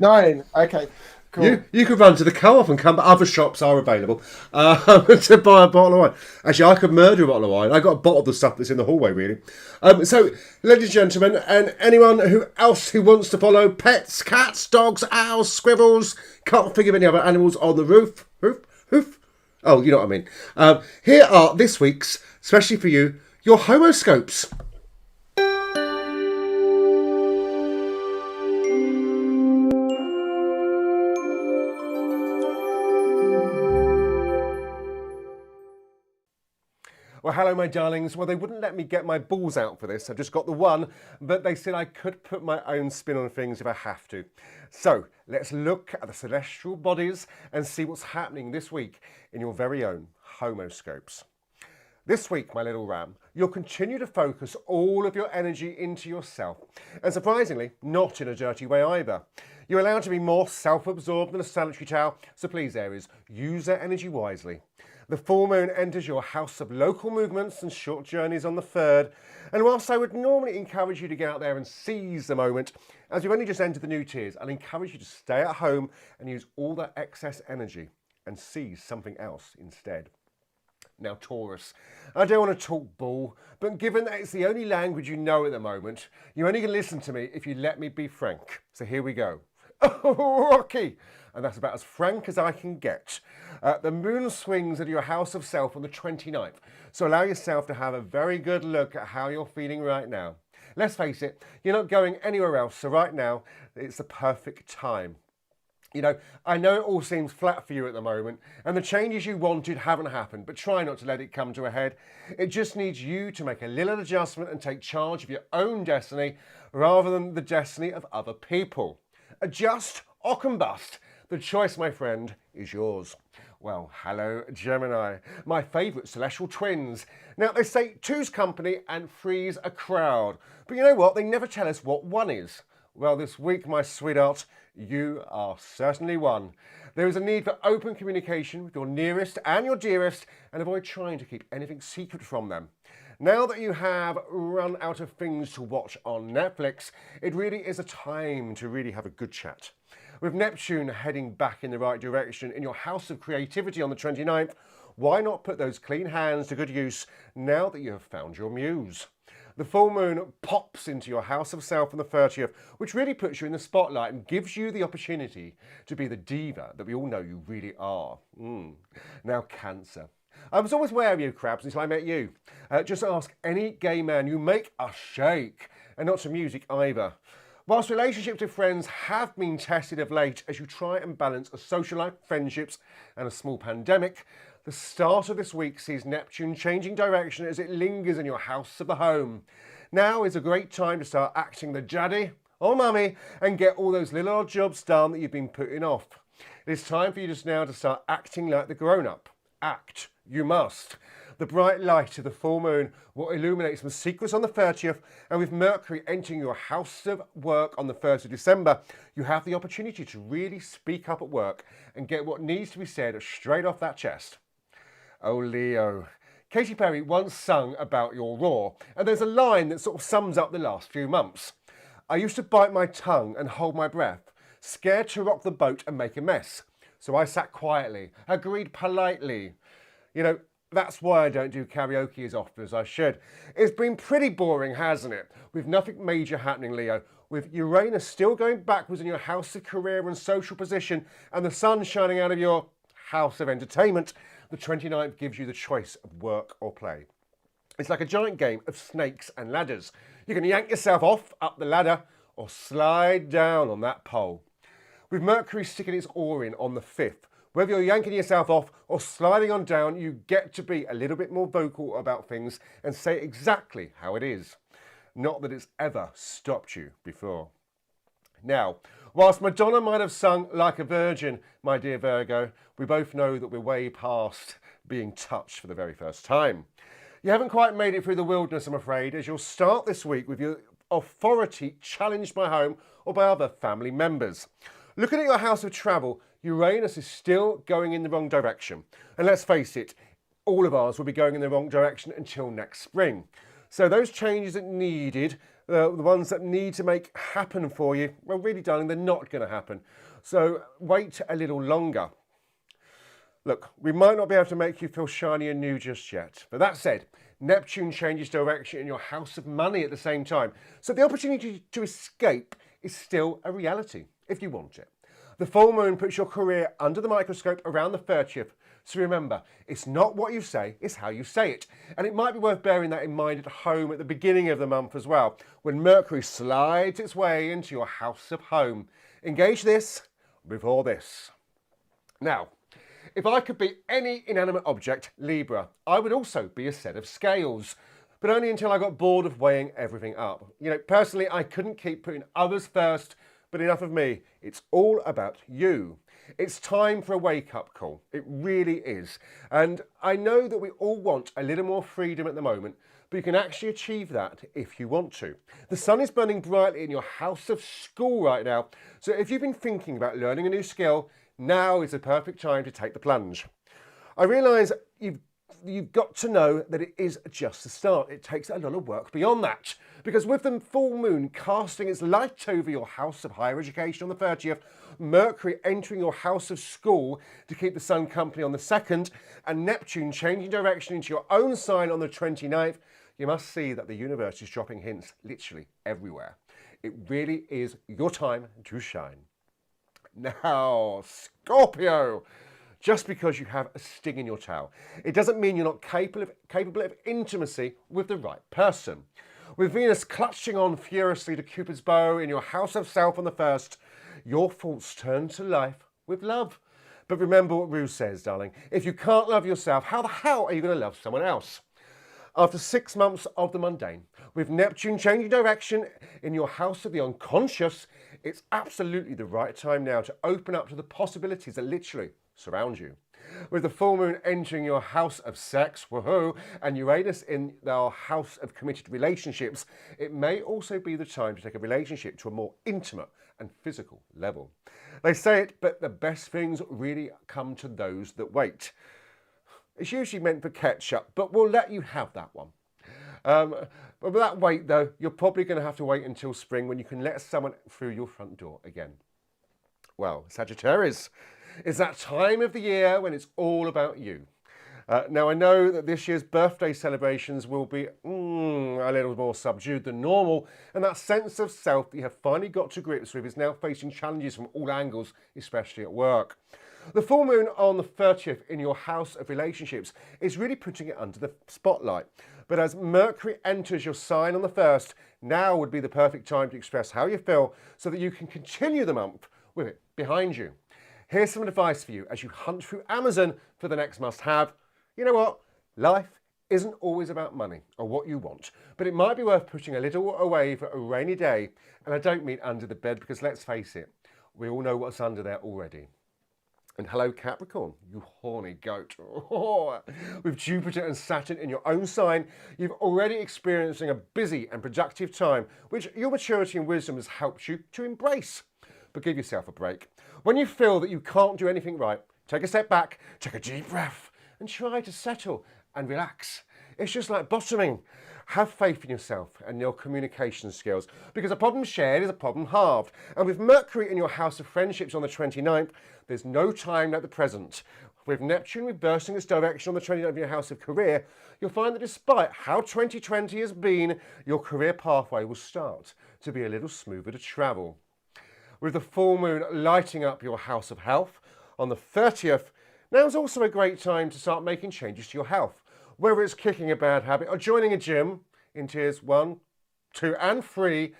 9. Okay. Cool. You could run to the co-op and come, but other shops are available to buy a bottle of wine. Actually, I could murder a bottle of wine. I got a bottle of the stuff that's in the hallway, really. So, ladies and gentlemen, and anyone who wants to follow pets, cats, dogs, owls, squirrels, can't think of any other animals on the roof. Oh, you know what I mean. Here are this week's, especially for you, your homoscopes. Well, hello, my darlings. Well, they wouldn't let me get my balls out for this. I've just got the one, but they said I could put my own spin on things if I have to. So let's look at the celestial bodies and see what's happening this week in your very own homoscopes. This week, my little ram, you'll continue to focus all of your energy into yourself, and surprisingly, not in a dirty way either. You're allowed to be more self-absorbed than a sanitary towel, so please, Aries, use that energy wisely. The full moon enters your house of local movements and short journeys on the 3rd, and whilst I would normally encourage you to get out there and seize the moment, as we've only just entered the new tiers, I'll encourage you to stay at home and use all that excess energy and seize something else instead. Now, Taurus, I don't want to talk bull, but given that it's the only language you know at the moment, you're only going to listen to me if you let me be frank. So here we go. Oh, Rocky! And that's about as frank as I can get. The moon swings at your house of self on the 29th, so allow yourself to have a very good look at how you're feeling right now. Let's face it, you're not going anywhere else, so right now, it's the perfect time. You know, I know it all seems flat for you at the moment, and the changes you wanted haven't happened, but try not to let it come to a head. It just needs you to make a little adjustment and take charge of your own destiny, rather than the destiny of other people. Adjust or combust. The choice, my friend, is yours. Well, hello, Gemini, my favourite celestial twins. Now, they say two's company and three's a crowd. But you know what? They never tell us what one is. Well, this week, my sweetheart, You are certainly one. There is a need for open communication with your nearest and your dearest, and avoid trying to keep anything secret from them. Now that you have run out of things to watch on Netflix, it really is a time to really have a good chat. With Neptune heading back in the right direction in your house of creativity on the 29th, why not put those clean hands to good use now that you have found your muse? The full moon pops into your house of self on the 30th, which really puts you in the spotlight and gives you the opportunity to be the diva that we all know you really are. Now, Cancer. I was always wary of crabs until I met you. Just ask any gay man, you make us shake, and not to music either. Whilst relationships with friends have been tested of late as you try and balance a social life, friendships and a small pandemic, the start of this week sees Neptune changing direction as it lingers in your house of the home. Now is a great time to start acting the daddy or mummy and get all those little odd jobs done that you've been putting off. It is time for you just now to start acting like the grown-up. Act. You must. The bright light of the full moon will illuminate some secrets on the 30th, and with Mercury entering your house of work on the 1st of December, you have the opportunity to really speak up at work and get what needs to be said straight off that chest. Oh, Leo. Katy Perry once sung about your roar, and there's a line that sort of sums up the last few months. I used to bite my tongue and hold my breath, scared to rock the boat and make a mess. So I sat quietly, agreed politely. You know, that's why I don't do karaoke as often as I should. It's been pretty boring, hasn't it? With nothing major happening, Leo. With Uranus still going backwards in your house of career and social position, and the sun shining out of your house of entertainment, the 29th gives you the choice of work or play. It's like a giant game of snakes and ladders. You can yank yourself off up the ladder or slide down on that pole. With Mercury sticking its oar in on the 5th, whether you're yanking yourself off or sliding on down, you get to be a little bit more vocal about things and say exactly how it is. Not that it's ever stopped you before. Now, whilst Madonna might have sung Like a Virgin, my dear Virgo, we both know that we're way past being touched for the very first time. You haven't quite made it through the wilderness, I'm afraid, as you'll start this week with your authority challenged by home or by other family members. Looking at your house of travel, Uranus is still going in the wrong direction. And let's face it, all of ours will be going in the wrong direction until next spring. So those changes that needed, the ones that need to make happen for you, well, really, darling, they're not going to happen. So wait a little longer. Look, we might not be able to make you feel shiny and new just yet. But that said, Neptune changes direction in your house of money at the same time. So the opportunity to escape is still a reality, if you want it. The full moon puts your career under the microscope around the 30th. So remember, it's not what you say, it's how you say it. And it might be worth bearing that in mind at home at the beginning of the month as well, when Mercury slides its way into your house of home. Engage this before this. Now, if I could be any inanimate object, Libra, I would also be a set of scales. But only until I got bored of weighing everything up. You know, personally, I couldn't keep putting others first, but enough of me. It's all about you. It's time for a wake-up call. It really is. And I know that we all want a little more freedom at the moment, but you can actually achieve that if you want to. The sun is burning brightly in your house of school right now, so if you've been thinking about learning a new skill, now is the perfect time to take the plunge. I realise you've got to know that it is just the start. It takes a lot of work beyond that. Because with the full moon casting its light over your house of higher education on the 30th, Mercury entering your house of school to keep the sun company on the 2nd, and Neptune changing direction into your own sign on the 29th, you must see that the universe is dropping hints literally everywhere. It really is your time to shine. Now, Scorpio. Just because you have a sting in your tail, it doesn't mean you're not capable of intimacy with the right person. With Venus clutching on furiously to Cupid's bow in your house of self on the 1st, your thoughts turn to life with love. But remember what Rue says, darling. If you can't love yourself, how the hell are you going to love someone else? After 6 months of the mundane, with Neptune changing direction in your house of the unconscious, it's absolutely the right time now to open up to the possibilities that literally surround you. With the full moon entering your house of sex, woohoo, and Uranus in our house of committed relationships, it may also be the time to take a relationship to a more intimate and physical level. They say it, but the best things really come to those that wait. It's usually meant for ketchup, but we'll let you have that one. But with that wait, though, you're probably going to have to wait until spring when you can let someone through your front door again. Well, Sagittarius, it's that time of the year when it's all about you. Now, I know that this year's birthday celebrations will be a little more subdued than normal, and that sense of self that you have finally got to grips with is now facing challenges from all angles, especially at work. The full moon on the 30th in your house of relationships is really putting it under the spotlight. But as Mercury enters your sign on the 1st, now would be the perfect time to express how you feel so that you can continue the month with it behind you. Here's some advice for you as you hunt through Amazon for the next must-have. You know what? Life isn't always about money or what you want, but it might be worth putting a little away for a rainy day. And I don't mean under the bed, because let's face it, we all know what's under there already. And hello, Capricorn, you horny goat. With Jupiter and Saturn in your own sign, you've already experiencing a busy and productive time, which your maturity and wisdom has helped you to embrace. But give yourself a break. When you feel that you can't do anything right, take a step back, take a deep breath, and try to settle and relax. It's just like bottoming. Have faith in yourself and your communication skills, because a problem shared is a problem halved. And with Mercury in your house of friendships on the 29th, there's no time like the present. With Neptune reversing its direction on the 29th of your house of career, you'll find that despite how 2020 has been, your career pathway will start to be a little smoother to travel. With the full moon lighting up your house of health on the 30th, now's also a great time to start making changes to your health. Whether it's kicking a bad habit or joining a gym in tiers 1, 2 and 3,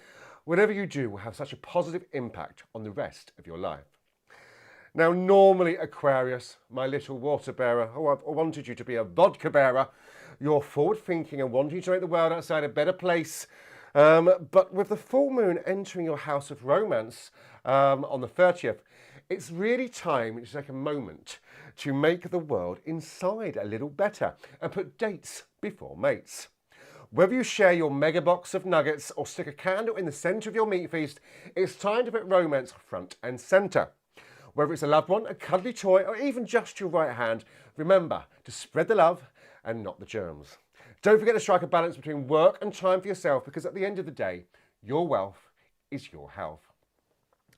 whatever you do will have such a positive impact on the rest of your life. Now, normally Aquarius, my little water bearer, I wanted you to be a vodka bearer. You're forward thinking and wanting to make the world outside a better place. But with the full moon entering your house of romance on the 30th, it's really time to take a moment to make the world inside a little better and put dates before mates. Whether you share your mega box of nuggets or stick a candle in the centre of your meat feast, it's time to put romance front and centre. Whether it's a loved one, a cuddly toy, or even just your right hand, remember to spread the love and not the germs. Don't forget to strike a balance between work and time for yourself, because at the end of the day, your wealth is your health.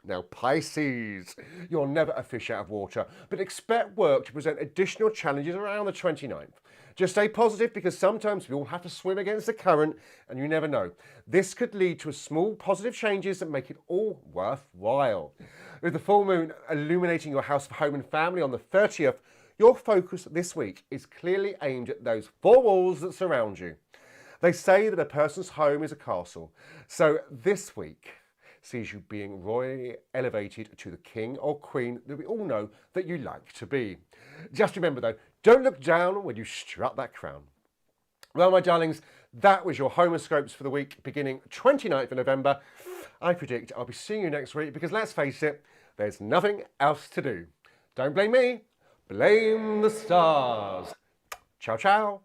Now, Pisces, you're never a fish out of water, but expect work to present additional challenges around the 29th. Just stay positive, because sometimes we all have to swim against the current, and you never know. This could lead to small positive changes that make it all worthwhile. With the full moon illuminating your house of home and family on the 30th, your focus this week is clearly aimed at those four walls that surround you. They say that a person's home is a castle, so this week sees you being royally elevated to the king or queen that we all know that you like to be. Just remember though, don't look down when you strut that crown. Well, my darlings, that was your horoscopes for the week beginning 29th of November. I predict I'll be seeing you next week, because let's face it, there's nothing else to do. Don't blame me, blame the stars. Ciao, ciao.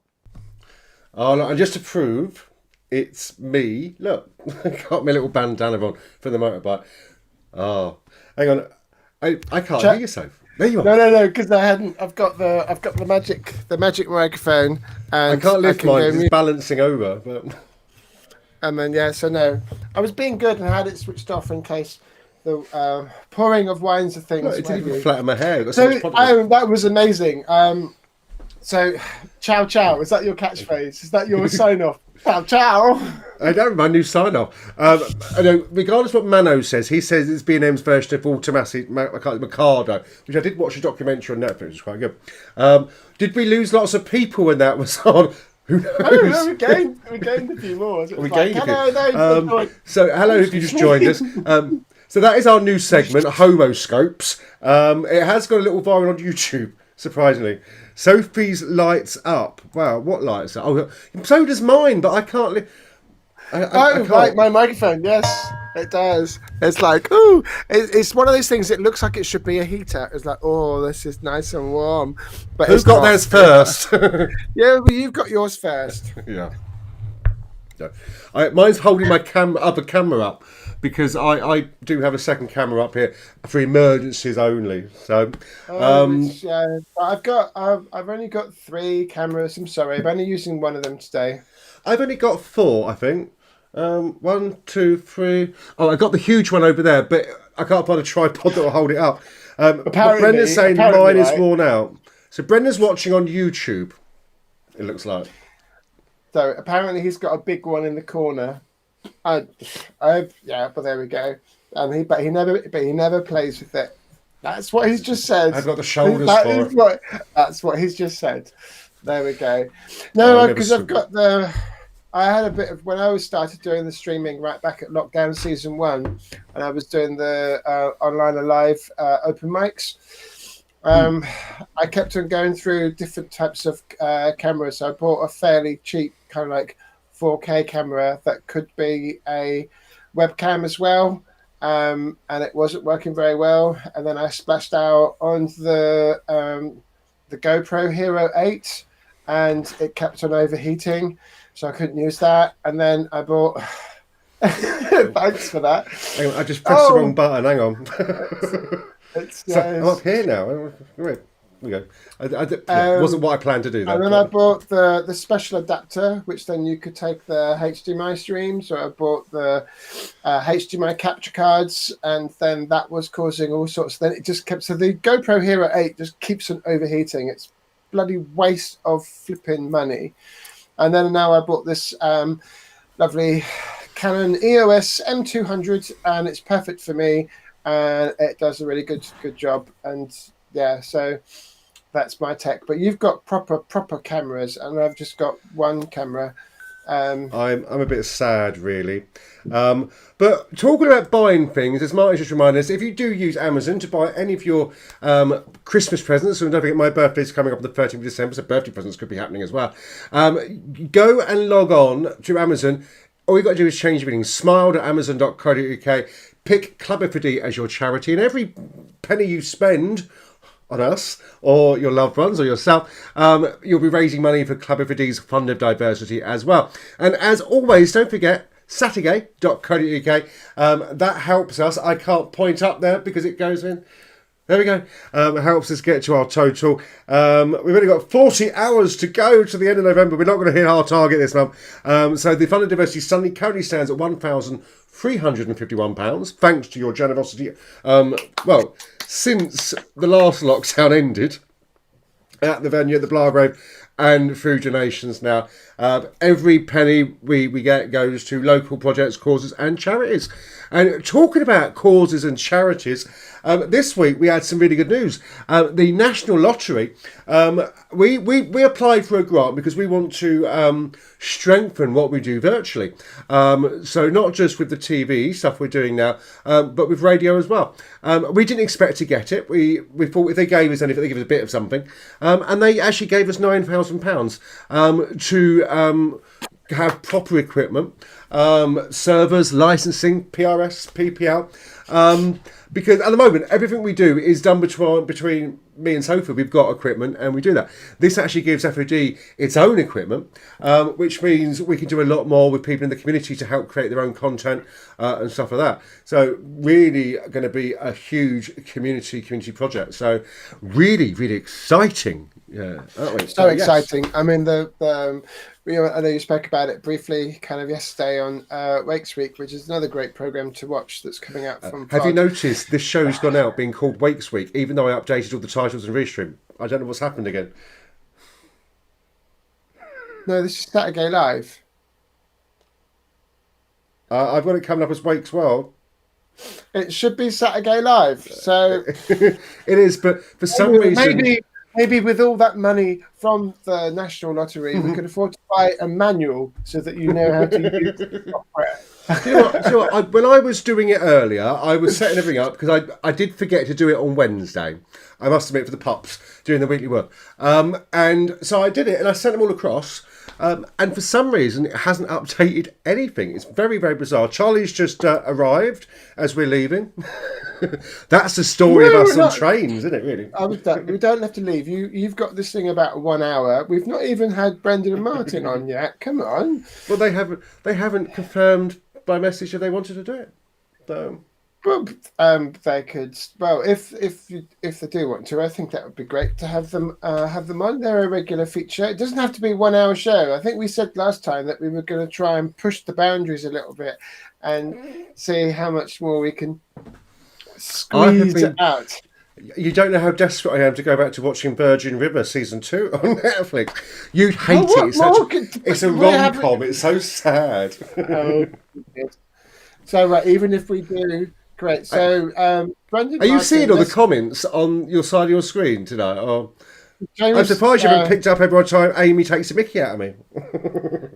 Oh, look, and just to prove it's me, look, I got my little bandana on for the motorbike. Oh, hang on, I can't hear you, Soph. There you are. No, because I've got the magic microphone, and I can't lift mine, it's balancing over. But and then so no, I was being good and had it switched off in case the pouring of wines and things. Look, it didn't even flatten my hair. So that was amazing. So, ciao, ciao. Is that your catchphrase? Is that your sign off? Ciao, ciao. I know, my new sign off. I know, regardless of what Mano says, he says it's B&M's version of Automatic Mikado, which I did watch a documentary on Netflix, which was quite good. Did we lose lots of people when that was on? Who knows? No, we gained a few more. We gained a few. So, hello if you just joined us. So that is our new segment, Homoscopes. It has got a little viral on YouTube, surprisingly. Sophie's lights up. Wow, what lights up? Oh, so does mine, but I can't. I can't. Right, my microphone. Yes. It does. It's like, ooh, it's one of those things. It looks like it should be a heater. It's like, oh, this is nice and warm. But Who it's got not. theirs first? Yeah, but you've got yours first. Yeah. No. Mine's holding my other camera up because I do have a second camera up here for emergencies only. So, I've only got 3 cameras. I'm sorry, I'm only using one of them today. I've only got 4, I think. 1, 2, 3. Oh, I got the huge one over there, but I can't find a tripod that will hold it up. But Brendan's saying mine is worn out. So Brendan's watching on YouTube. It looks like. So apparently he's got a big one in the corner. But there we go. And he never plays with it. That's what he's just said. I've got the shoulders for it. That's what he's just said. There we go. No, because I had a bit of when I started doing the streaming right back at lockdown season 1, and I was doing the online alive open mics. I kept on going through different types of cameras. So I bought a fairly cheap kind of like 4K camera that could be a webcam as well, and it wasn't working very well. And then I splashed out on the GoPro Hero 8, and it kept on overheating, so I couldn't use that. And then I bought. Thanks for that. Hang on, I just pressed the wrong button. Hang on. I'm up here now. There we go. It wasn't what I planned to do. And then I bought the special adapter, which then you could take the HDMI streams, or I bought the HDMI capture cards, and then that was causing all sorts. Then it just kept. So the GoPro Hero 8 just keeps on overheating. It's bloody waste of flipping money. And then now I bought this lovely Canon EOS M200, and it's perfect for me. And it does a really good job, and yeah, so that's my tech. But you've got proper cameras, and I've just got one camera. I'm a bit sad, really. But talking about buying things, as Martin just reminded us, if you do use Amazon to buy any of your Christmas presents, and don't forget my birthday's coming up on the 13th of December, so birthday presents could be happening as well. Go and log on to Amazon. All you've got to do is change everything. Smile.amazon.co.uk. Pick Club F.O.D as your charity, and every penny you spend on us or your loved ones or yourself, you'll be raising money for Club F.O.D's Fund of Diversity as well. And as always, don't forget SaturGAY.co.uk. That helps us. I can't point up there because it goes in. There we go. It helps us get to our total. We've only got 40 hours to go to the end of November. We're not going to hit our target this month. So the Fund of Diversity Sunday currently stands at £1,351, thanks to your generosity. Since the last lockdown ended at the venue at the Blagrave and through donations now. Every penny we get goes to local projects, causes and charities. And talking about causes and charities, this week we had some really good news. The National Lottery, we applied for a grant because we want to strengthen what we do virtually. So not just with the TV stuff we're doing now, but with radio as well. We didn't expect to get it. We thought if they gave us anything, they give us a bit of something. And they actually gave us £9,000 to have proper equipment, servers, licensing, PRS, PPL. Because at the moment, everything we do is done between me and Sophie. We've got equipment and we do that. This actually gives FOD its own equipment, which means we can do a lot more with people in the community to help create their own content and stuff like that. So really going to be a huge community project. So really, really exciting. Yeah, aren't we? So exciting. Yes. I mean, I know you spoke about it briefly kind of yesterday on Wakes Week, which is another great programme to watch that's coming out from Have you noticed this show's gone out being called Wakes Week, even though I updated all the titles and restream? I don't know what's happened again. No, this is SaturGAY Live. I've got it coming up as Wakes World. It should be SaturGAY Live. So it is, but for some reason... Maybe with all that money from the National Lottery, we could afford to buy a manual so that you know how to use the software. Do you know what? When I was doing it earlier, I was setting everything up because I did forget to do it on Wednesday. I must admit, for the pups, doing the weekly work. And so I did it and I sent them all across. And for some reason, it hasn't updated anything. It's very, very bizarre. Charlie's just arrived as we're leaving. That's the story of us on trains, isn't it, really? We don't have to leave. You've got this thing about 1 hour. We've not even had Brendan and Martin on yet. Come on. Well, they haven't confirmed by message that they wanted to do it. So... Well, they could. Well, if they do want to, I think that would be great to have them on. They're a regular feature. It doesn't have to be a 1 hour show. I think we said last time that we were going to try and push the boundaries a little bit and see how much more we can squeeze out. You don't know how desperate I am to go back to watching Virgin River season 2 on Netflix. You'd hate it. It's a rom-com. It's so sad. So right, even if we do. Great. So, Brendan, are you seeing all the comments on your side of your screen tonight? Or James, I'm surprised you haven't picked up every time Amy takes a mickey out of me.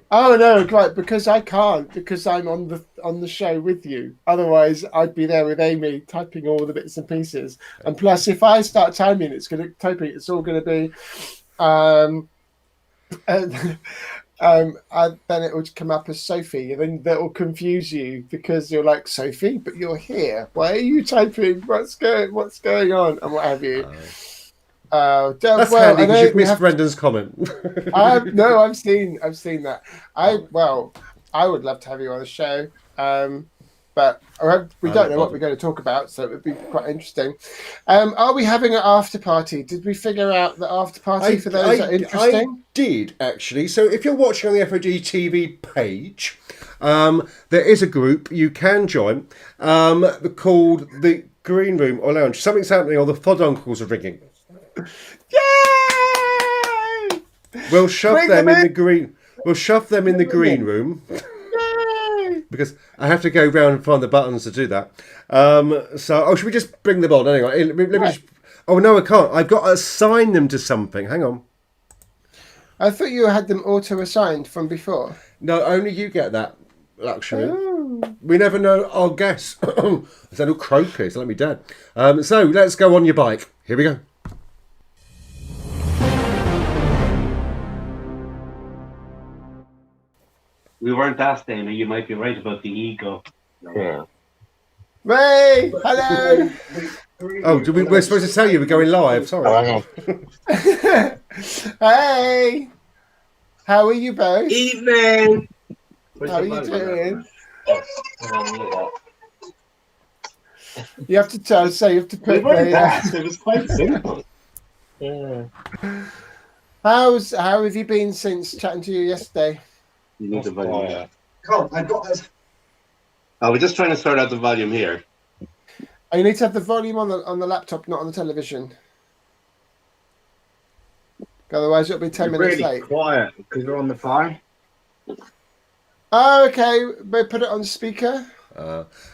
Oh no, right, because I can't, because I'm on the show with you. Otherwise, I'd be there with Amy typing all the bits and pieces. And plus, if I start timing, it's all going to be, then it would come up as Sophie, and then that will confuse you because you're like, Sophie, but you're here. Why are you typing? What's going on? And what have you? That's handy because you've missed Brendan's comment. No, I've seen that. I would love to have you on the show, but we don't know what we're going to talk about, so it would be quite interesting. Are we having an after party? Did we figure out the after party for those that are interesting? I did, actually. So if you're watching on the FOD TV page, there is a group you can join called the Green Room or Lounge. Something's happening, or the FOD uncles are ringing. Yay! We'll shove them in the green. We'll shove them in the green room. Because I have to go round and find the buttons to do that. Should we just bring them on anyway? Let me just... Oh no, I can't. I've got to assign them to something. Hang on. I thought you had them auto-assigned from before. No, only you get that luxury. Oh. We never know our guests. Is that all croaky? So let me dead. So let's go on your bike. Here we go. We weren't asked, Amy. You might be right about the ego. Yeah. Ray, hello. We're supposed to tell you we're going live. Sorry. Hey, how are you both? Evening. How are you doing? You have to tell. So you have to put. It was quite simple. Yeah. How have you been since chatting to you yesterday? You need the volume. Come on, I've got this. We're just trying to sort out the volume here. Oh, you need to have the volume on the laptop, not on the television. Otherwise, it'll be 10 minutes really late. Quiet because we're on the phone. Oh, okay. We'll put it on speaker.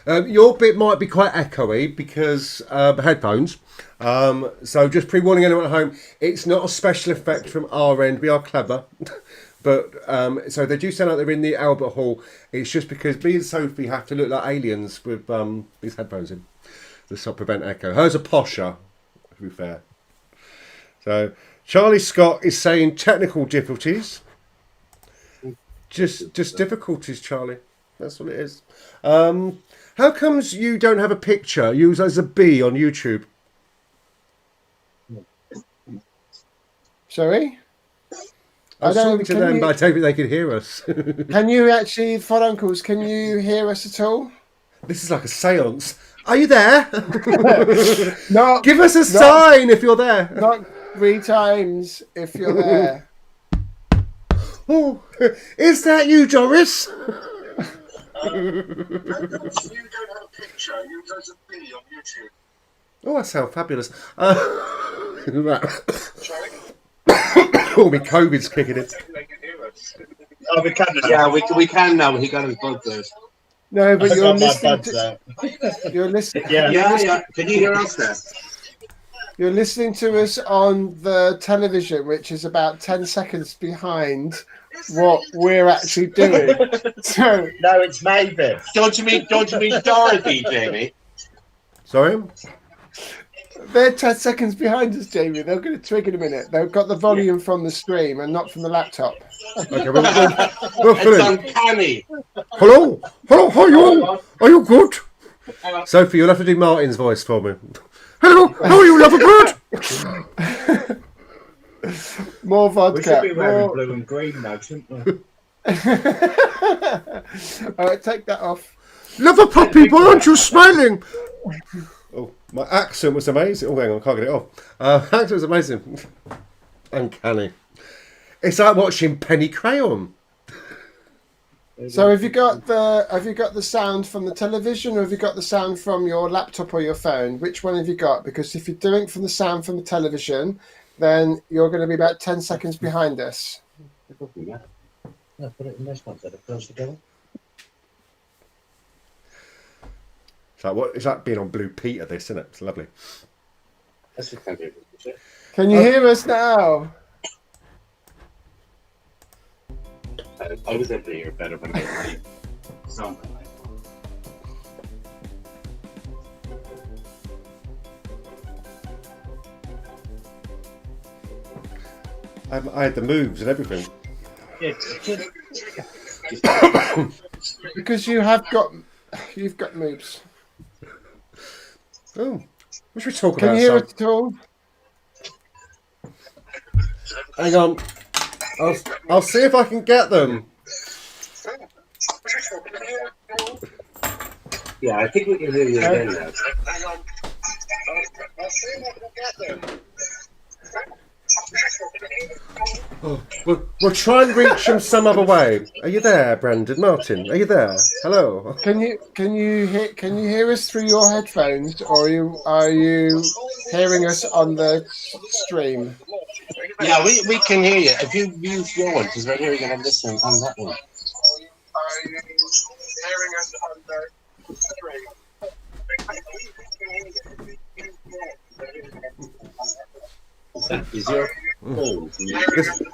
Your bit might be quite echoey because headphones. So just pre-warning anyone at home, it's not a special effect from our end. We are clever. But so they do sound like they're in the Albert Hall. It's just because me and Sophie have to look like aliens with these headphones in to prevent echo. Hers are posher, to be fair. So Charlie Scott is saying technical difficulties. Just difficulties, Charlie. That's what it is. How comes you don't have a picture? Use as a B on YouTube. Sorry? I was talking to them, but I don't think they could hear us. Can you actually, FOD uncles, can you hear us at all? This is like a seance. Are you there? No. Give us a sign if you're there. Not 3 times if you're there. Oh, is that you, Doris? You don't have a picture, you guys a B on YouTube. Oh, that sounds fabulous. Sorry? Oh, my COVID's kicking in. Oh, we can now. Yeah, we can now. He got his bug there. No, but you're listening to... You're listening... Yeah. Can you hear us there? You're listening to us on the television, which is about 10 seconds behind what we're actually doing. So no, it's Mavis. Don't you mean Dorothy, Jamie? Sorry? They're 10 seconds behind us, Jamie. They're going to twig in a minute. They've got the volume from the stream and not from the laptop. Okay, we'll fill It's in. uncanny. Hello, hello, how are you? Are you good? Sophie, you'll have to do Martin's voice for me. Hello, how are you, Lover Bird? More vodka. We should be wearing blue and green now, shouldn't we? All right, take that off. Lover puppy, why aren't you smiling? Oh, my accent was amazing. Oh, hang on, I can't get it off. Accent was amazing. Uncanny. It's like watching Penny Crayon. So have you got the sound from the television, or have you got the sound from your laptop or your phone? Which one have you got? Because if you're doing it from the sound from the television, then you're going to be about 10 seconds behind us. Yeah, put it in this one so it goes together. It's like being on Blue Peter, this, isn't it? It's lovely. That's the kind of it. Can you hear us now? I was able to hear better when I heard something like I had the moves and everything. Yeah, Because you've got moves. Oh, what should we talk Can about? you hear it at all? Hang on. I'll see if I can get them. Yeah, I think we can hear you again now. Oh, we'll try and reach them some other way. Are you there, Brandon? Martin, are you there? Hello. Can you hear us through your headphones, or are you hearing us on the stream? Yeah, we can hear you. If you use your one, because right here we're going to listen on that one. Are you hearing us on the stream? Is your phone?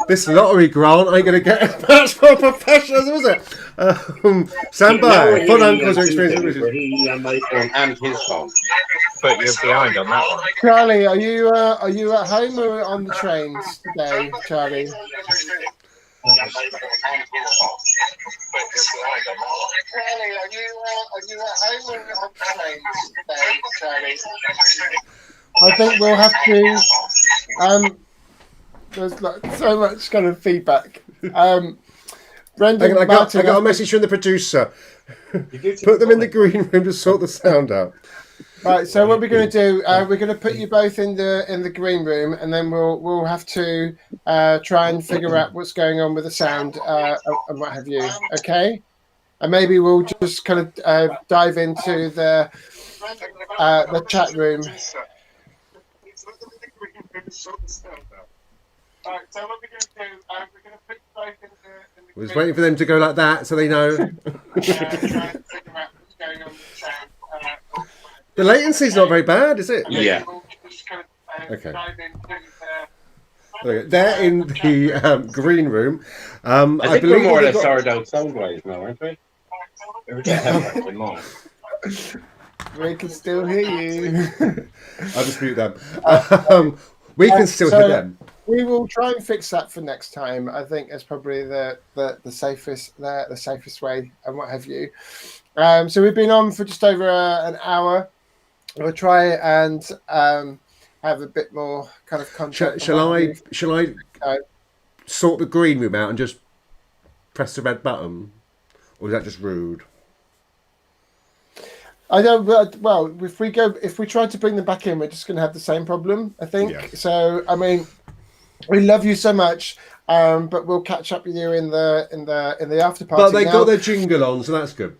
This lottery grant ain't going to get much more professionals, is it? Stand by. Fun uncles are experiencing. Where he on my phone and his phone. but you're behind on that one. Charlie, are you at home or on the trains today, Charlie? I think we'll have to. There's like so much kind of feedback. Brendan, I got a message from the producer. Put them in the green room to sort the sound out. Right, so what we're going to do, we're going to put you both in the green room, and then we'll have to try and figure out what's going on with the sound and what have you. Okay, and maybe we'll just kind of dive into the chat room. Right, so what we're going to do, we're going to put you both in the We're just waiting for them to go like that so they know. try and figure out what's going on with the sound. The latency's not very bad, is it? Yeah. Okay. They're in the green room. I think believe we're more or they've less got- sorted out sound-wise now, aren't we? We can still hear you. I'll just mute them. We can still hear them. We will try and fix that for next time. I think it's probably the safest way and what have you. So we've been on for just over an hour. We'll try and have a bit more kind of content. Shall I sort the green room out and just press the red button, or is that just rude? I don't. Well, if we try to bring them back in, we're just going to have the same problem, I think. Yeah. So, I mean, we love you so much, but we'll catch up with you in the after party. But they now. got their jingle on, so that's good.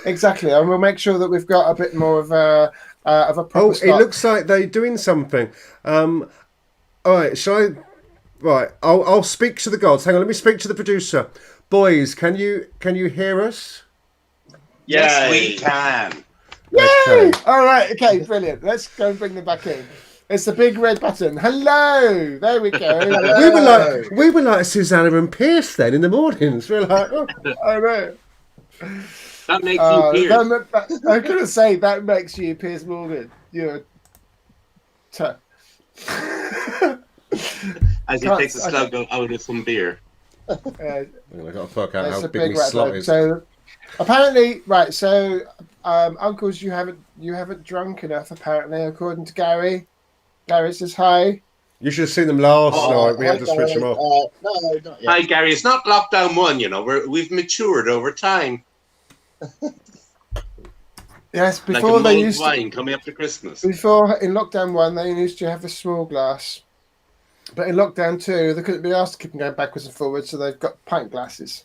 Exactly, and we'll make sure that we've got a bit more of a proper. Oh, start. it looks like they're doing something. All right, shall I? Right, I'll speak to the gods. Hang on, let me speak to the producer. Boys, can you hear us? Yes, we can. Yay! Okay. All right, okay, brilliant. Let's go and bring them back in. It's the big red button. Hello, there we go. We were like Susanna and Pierce then in the mornings. We're like, oh. I know. That makes you Piers. I'm going to say that makes you Piers Morgan. You're As he takes a slug out of some beer. I got to fuck out That's how a big my red slot flag. is. So apparently, right. So uncles, you haven't drunk enough. Apparently, according to Gary. Gary says hi. You should have seen them last night. We hi, had to switch them off. No, not yet. Hi, Gary. It's not lockdown 1, you know. We've matured over time. Yes, Like before a they mulled used wine coming up to Christmas. before in lockdown 1 they used to have a small glass, but in lockdown 2 they couldn't be asked to keep going backwards and forwards, so they've got pint glasses.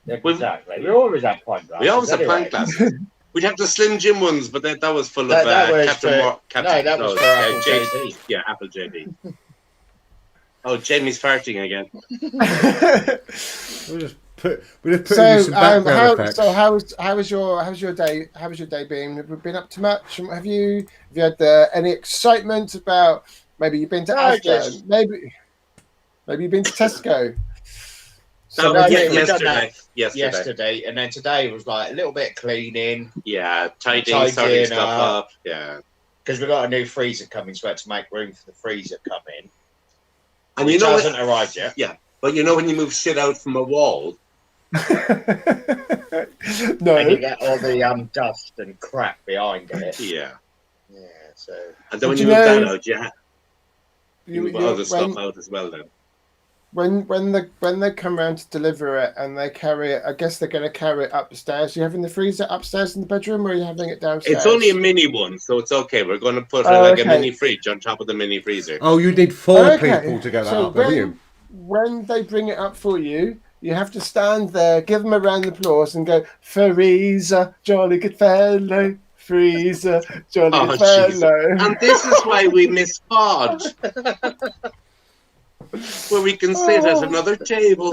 Yeah, exactly. We always have pint glasses. We always have anyway. pint glasses. We'd have the Slim Jim ones, but that was full of That was Captain was for Apple JD. Yeah, Apple JD. Oh, Jamie's farting again. We just put you some background effects. So how's your day? How was your day been? Have you been up to much? Have you had any excitement about maybe you've been to Asda? Maybe you've been to Tesco. So yesterday, and then today was like a little bit of cleaning. Yeah, tidying stuff up. Yeah, because we got a new freezer coming, so we had to make room for the freezer coming. And which hasn't arrived yet. Yeah, but you know when you move shit out from a wall. No, and you get all the dust and crap behind it. Yeah. So. And then when you move that out, you move other stuff out as well. Then. When they come around to deliver it and they carry it, I guess they're going to carry it upstairs. Are you having the freezer upstairs in the bedroom, or are you having it downstairs? It's only a mini one, so it's okay. We're going to put a mini fridge on top of the mini freezer. Oh, you need 4 people to get that up, don't you? When they bring it up for you, you have to stand there, give them a round of applause, and go, "Freezer, jolly good fellow, freezer, jolly good fellow." And this is why we miss pod. Where we can sit at another table.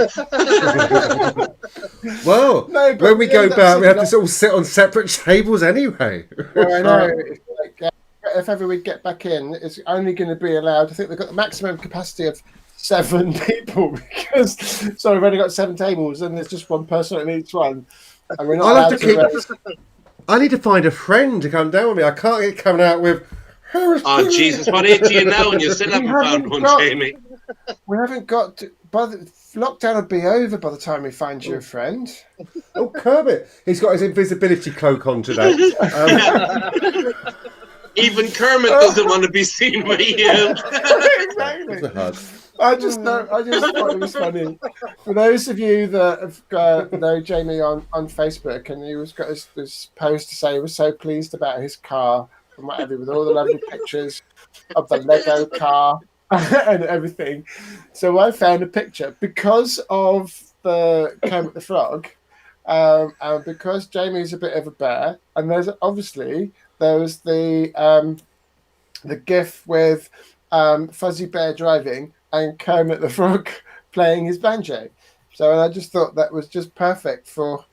Well, when we go back, we have to all sit on separate tables anyway. Well, I know. If ever we get back in, it's only going to be allowed. I think they've got the maximum capacity of 7 people because we've only got 7 tables and there's just one person in each one, and we're not allowed to raise. I need to find a friend to come down with me. I can't get coming out with. Oh Jesus! What age are you now? And you still haven't found one, Jamie. We haven't got to, lockdown will be over by the time we find you a friend. Oh, Kermit! He's got his invisibility cloak on today. Even Kermit doesn't want to be seen by you. Exactly. I just thought it was funny. For those of you that have know Jamie on Facebook, and he was got his post to say he was so pleased about his car and whatever, with all the lovely pictures of the Lego car and everything. So I found a picture because of the Kermit the Frog, and because Jamie's a bit of a bear, and there was the GIF with Fuzzy Bear driving and Kermit the Frog playing his banjo. So I just thought that was just perfect for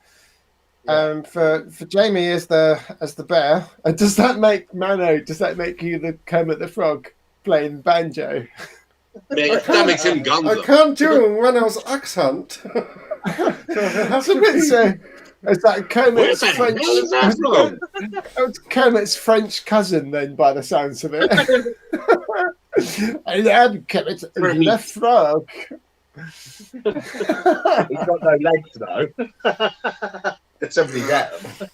Jamie as the bear. And does that make you the Kermit the Frog playing banjo? That makes him Gonzo. I can't do a Reynolds accent. It's like Kermit's French. It's Kermit's French cousin, then, by the sounds of it. I am Kermit the Frog. He's got no legs though. Somebody's at him.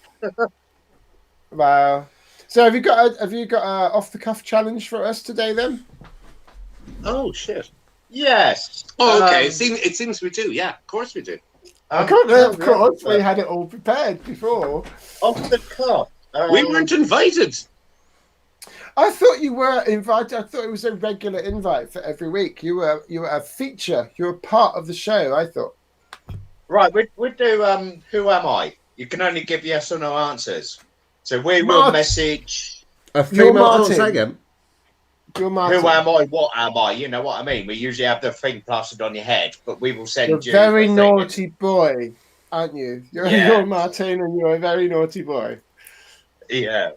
Wow. So have you got a off the cuff challenge for us today then? Oh shit. Yes. Oh, okay. It seems we do. Yeah, of course we do. Of course, we had it all prepared before. Off the cuff. We weren't invited. I thought you were invited. I thought it was a regular invite for every week. You were a feature. You were part of the show, I thought. Right, we'd do Who Am I? You can only give yes or no answers. So we will message a female answer again. You're Martin. Who am I? What am I? You know what I mean? We usually have the thing plastered on your head, but we will send you. You're a very naughty boy, aren't you? You're Martin, and you're a very naughty boy. Yeah.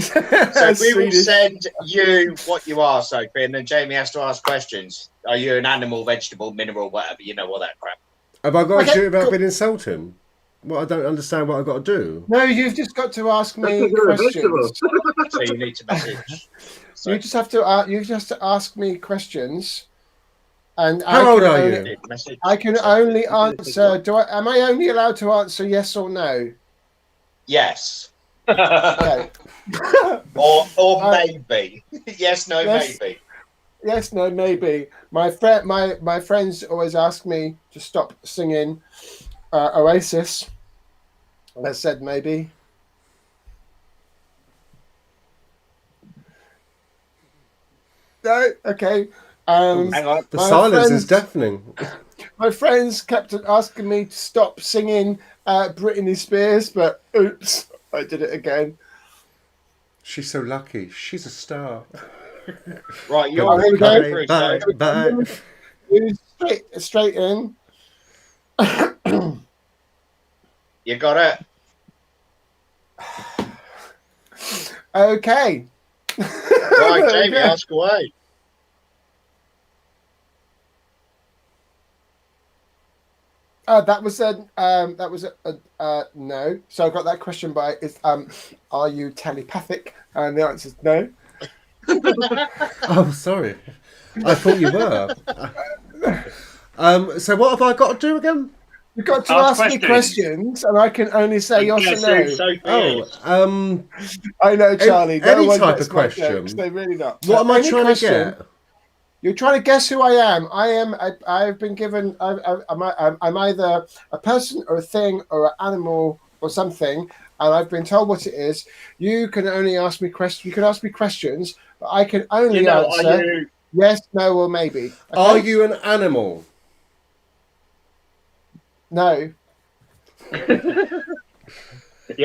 So we will send you what you are, Sophie, and then Jamie has to ask questions. Are you an animal, vegetable, mineral, whatever? You know all that crap. Have I got to shoot about being insulting? Well, I don't understand what I've got to do. No, you've just got to ask me questions. So you need to message You just have to ask me questions, and How old are you? I can only answer. Am I only allowed to answer yes or no? Yes. Okay. or maybe. Yes, no, Yes. maybe. Yes, no, maybe. My friends always ask me to stop singing Oasis. I said maybe. No, okay. Hang on. The silence is deafening. My friends kept asking me to stop singing Britney Spears, but oops, I did it again. She's so lucky. She's a star. Right, you're Bye, bye. Straight in. You got it. Okay. Right, Jamie, ask away. That was a no. So I got that question by are you telepathic? And the answer is no. Oh, sorry. I thought you were. So what have I got to do again? You've got to ask me questions, and I can only say yes or no. I know, Charlie. Any type of question. They really not. What am I trying to get? You're trying to guess who I am. I've been given. I'm either a person or a thing or an animal or something, and I've been told what it is. You can only ask me questions. You can ask me questions, but I can only answer yes, no, or maybe. Okay? Are you an animal? No. You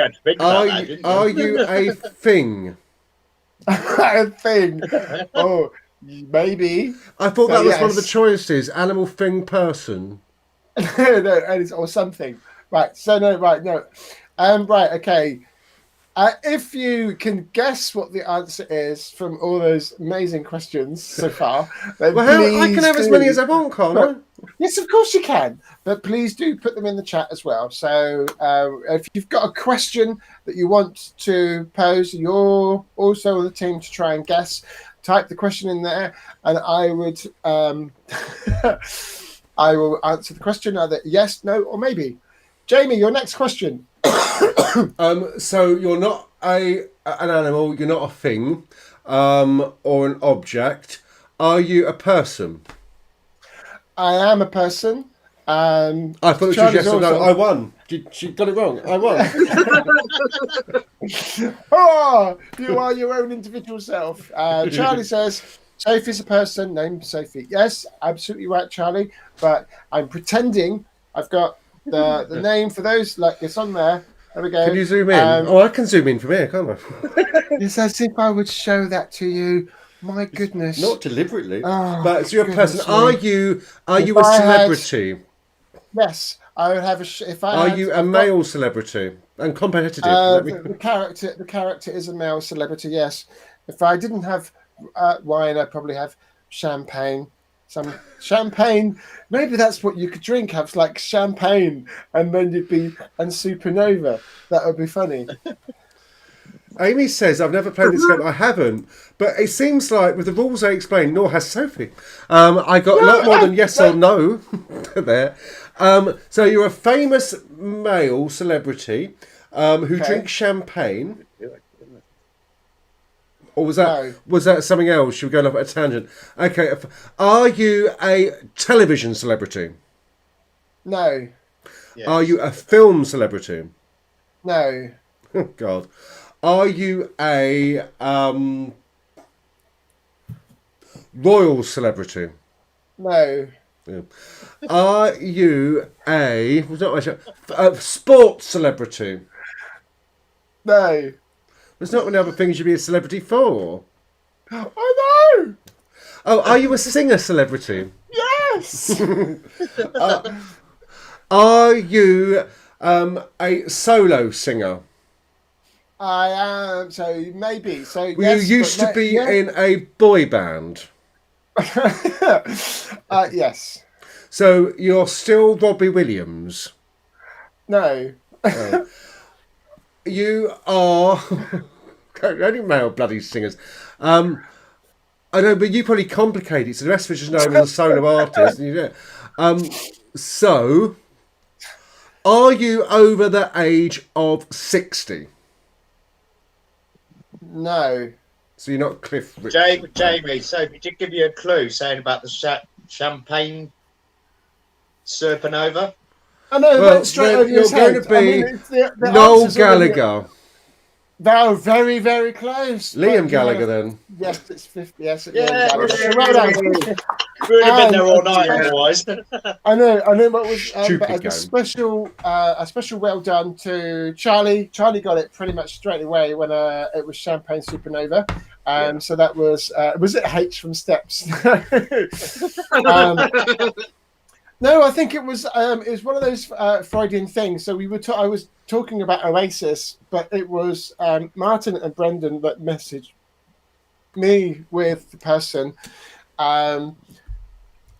had to think about that, didn't you? Are you a thing? A thing. Oh, maybe. I thought that was one of the choices. Animal, thing, person. No, or something. Right. So no. Right. No. Right. Okay. If you can guess what the answer is from all those amazing questions so far, then I can have as many as I want, can't I? Yes, of course you can. But please do put them in the chat as well. So if you've got a question that you want to pose, you're also on the team to try and guess. Type the question in there, and I would I will answer the question either yes, no, or maybe. Jamie, your next question. So you're not an animal, you're not a thing, or an object. Are you a person? I am a person. I thought it was yes or no. I won. She got it wrong. I won. Oh, you are your own individual self. Charlie says, Sophie's a person named Sophie. Yes, absolutely right, Charlie. But I'm pretending I've got the name for those. Like it's on there. There we go. Can you zoom in? I can zoom in from here, can't I? It's as if I would show that to you. My goodness. Not deliberately. Oh, but you're a person. Are you a celebrity? Yes, I would have Are you a male celebrity and competitive? The character is a male celebrity. Yes. If I didn't have wine, I'd probably have champagne. Some champagne. Maybe that's what you could drink. Have like champagne, and then you'd be and supernova. That would be funny. Amy says, I've never played this game. I haven't. But it seems like, with the rules I explained, nor has Sophie. I got a lot more than yes or no there. So you're a famous male celebrity who drinks champagne. Or was that something else? You were going off at a tangent. Okay. Are you a television celebrity? No. Yes. Are you a film celebrity? No. Oh, God. Are you a royal celebrity? No. Yeah. Are you a sports celebrity? No. There's not many other things you'd be a celebrity for. I know. Oh, are you a singer celebrity? Yes. Are you a solo singer? I am. So maybe. So you used to be in a boy band. Yes. So you're still Robbie Williams? No. You are only male bloody singers. I know, but you probably complicate it, so the rest of us just know him as a solo artist. And you know. So, are you over the age of 60? No. So you're not Cliff Richard. Jamie, so did you give you a clue saying about the champagne supernova? I know, it Well, went straight over your you're head. going to be it's the Noel answers are already- Gallagher. They're very, very close. Liam but, Gallagher, then. Yes, it's 50. Yes, it's Yeah, Liam Gallagher. So well done. We would have been there all night otherwise. I know what was Stupid but game. a special well done to Charlie. Charlie got it pretty much straight away when it was Champagne Supernova. So that was it H from Steps? No, I think it was one of those Freudian things. So I was talking about Oasis, but it was Martin and Brendan that messaged me with the person. So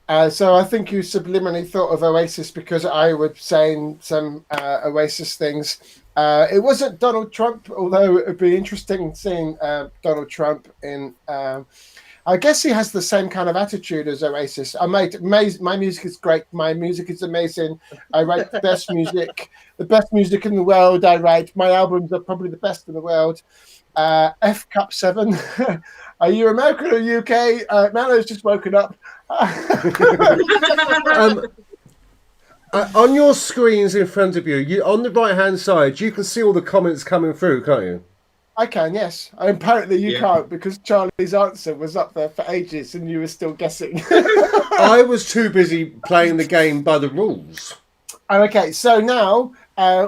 I think you subliminally thought of Oasis because I was saying some Oasis things. It wasn't Donald Trump, although it would be interesting seeing Donald Trump in. I guess he has the same kind of attitude as Oasis. My music is great. My music is amazing. I write the best music in the world. I write. My albums are probably the best in the world. F Cup 7. Are you American or UK? Mano's just woken up. On your screens in front of you, on the right-hand side, you can see all the comments coming through, can't you? I can, yes. Apparently you can't because Charlie's answer was up there for ages and you were still guessing. I was too busy playing the game by the rules. Okay, so now,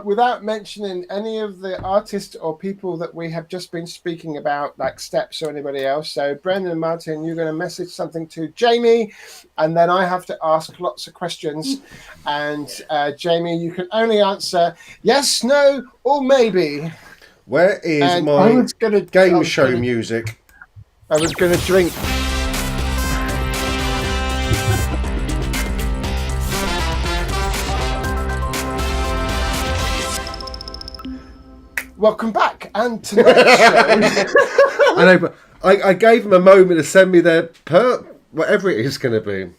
without mentioning any of the artists or people that we have just been speaking about, like Steps or anybody else, so Brendan and Martin, you're going to message something to Jamie, and then I have to ask lots of questions. And Jamie, you can only answer yes, no, or maybe. Where is my game show music? I was going to drink. Welcome back, and tonight's show. I know, but I gave them a moment to send me their whatever it is going to be.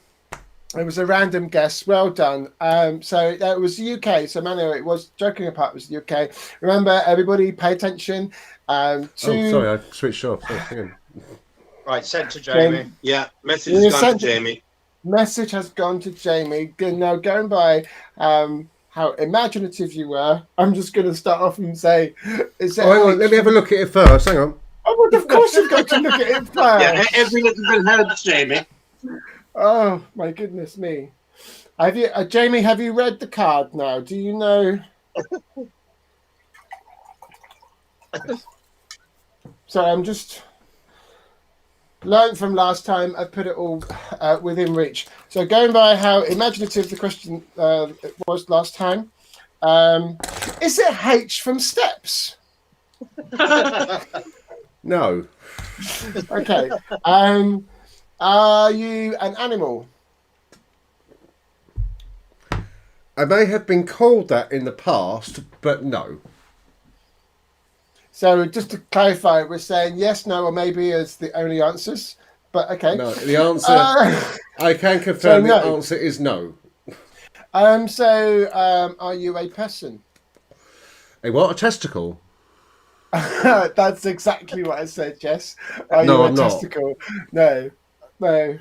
It was a random guess. Well done. So it was the UK. So Manu, it was, joking apart, it was the UK. Remember, everybody, pay attention. Sorry, I switched off. Sorry, right, sent to Jamie. Yeah, message has gone to Jamie. Message has gone to Jamie. Now, going by how imaginative you were, I'm just going to start off and say, hang on, let me have a look at it first. Hang on. Oh, well, of course you've got to look at it first. Yeah, every little bit helps, Jamie. Oh my goodness me! Have you, Jamie? Have you read the card now? Do you know? So I'm just learned from last time. I put it all within reach. So going by how imaginative the question it was last time, is it H from Steps? No. Okay. Are you an animal? I may have been called that in the past, but no. So just to clarify, we're saying yes, no, or maybe as the only answers. But okay. No, the answer, I can confirm the answer is no. Are you a person? A what? A testicle? That's exactly what I said, Jess. Are No, you a I'm not. testicle? No. No.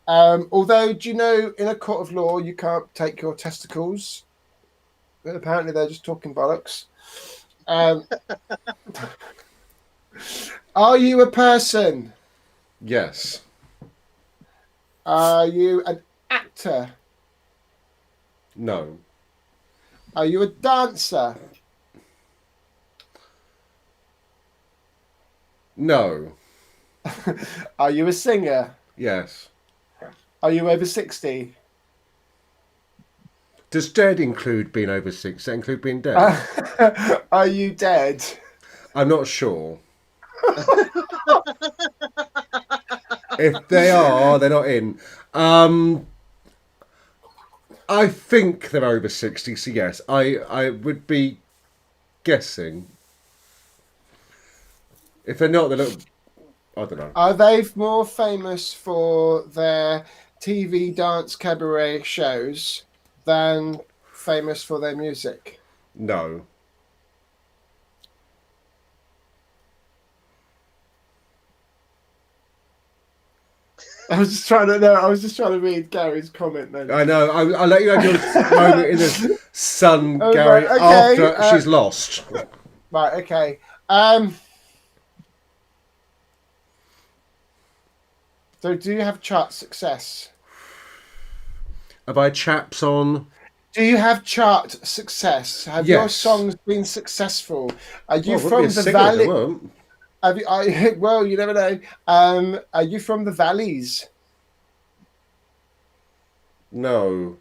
Although, do you know, in a court of law, you can't take your testicles. But apparently, they're just talking bollocks. Are you a person? Yes. Are you an actor? No. Are you a dancer? No. Are you a singer? Yes. Are you over 60? Does dead include being over 6? Does that include being dead? Are you dead? I'm not sure. If they are, they're not in. I think they're over 60, so yes. I would be guessing. If they're not, they look I don't know. Are they more famous for their TV dance cabaret shows than famous for their music? No. I was just trying to read Gary's comment then. I know. I'll let you have your moment in the sun, Gary, right, okay, after she's lost. Right, okay. So do you have chart success? Have I chaps on? Do you have chart success? Have your Yes. songs been successful? Are you Well, from be a the singer if they valley? weren't. Well, you never know. Are you from the valleys? No.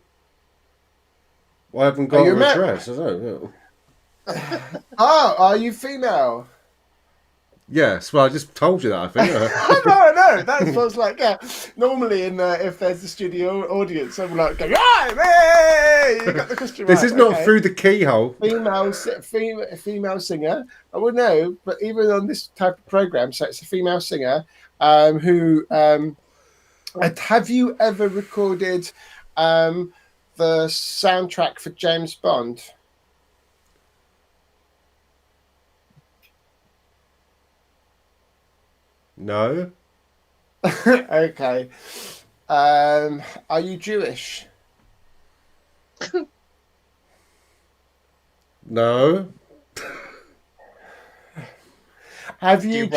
Well, I haven't got you an ma- address. I don't know. Oh, are you female? Yes. Well, I just told you that, I think. No. That feels like, yeah. Normally, if there's a studio audience, I'm like, going, hey, you got the question right. This is not okay. through the keyhole. Female singer. I would know, but even on this type of program, so it's a female singer who. Have you ever recorded the soundtrack for James Bond? No. Okay. Are you Jewish? No. Have you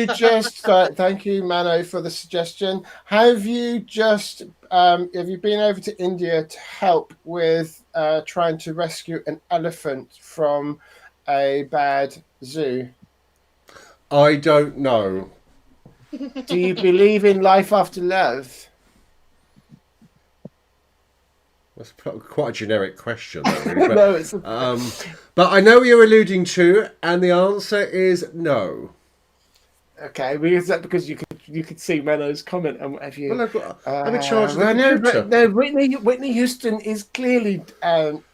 just? Thank you, Mano, for the suggestion. Have you been over to India to help with trying to rescue an elephant from a bad zoo? I don't know. Do you believe in life after love? That's quite a generic question, though, really. But, No, it's but I know what you're alluding to, and the answer is no. okay. Because you could see Mano's comment and what have you. Well, I'm in charge of the computer. No, Whitney Houston is clearly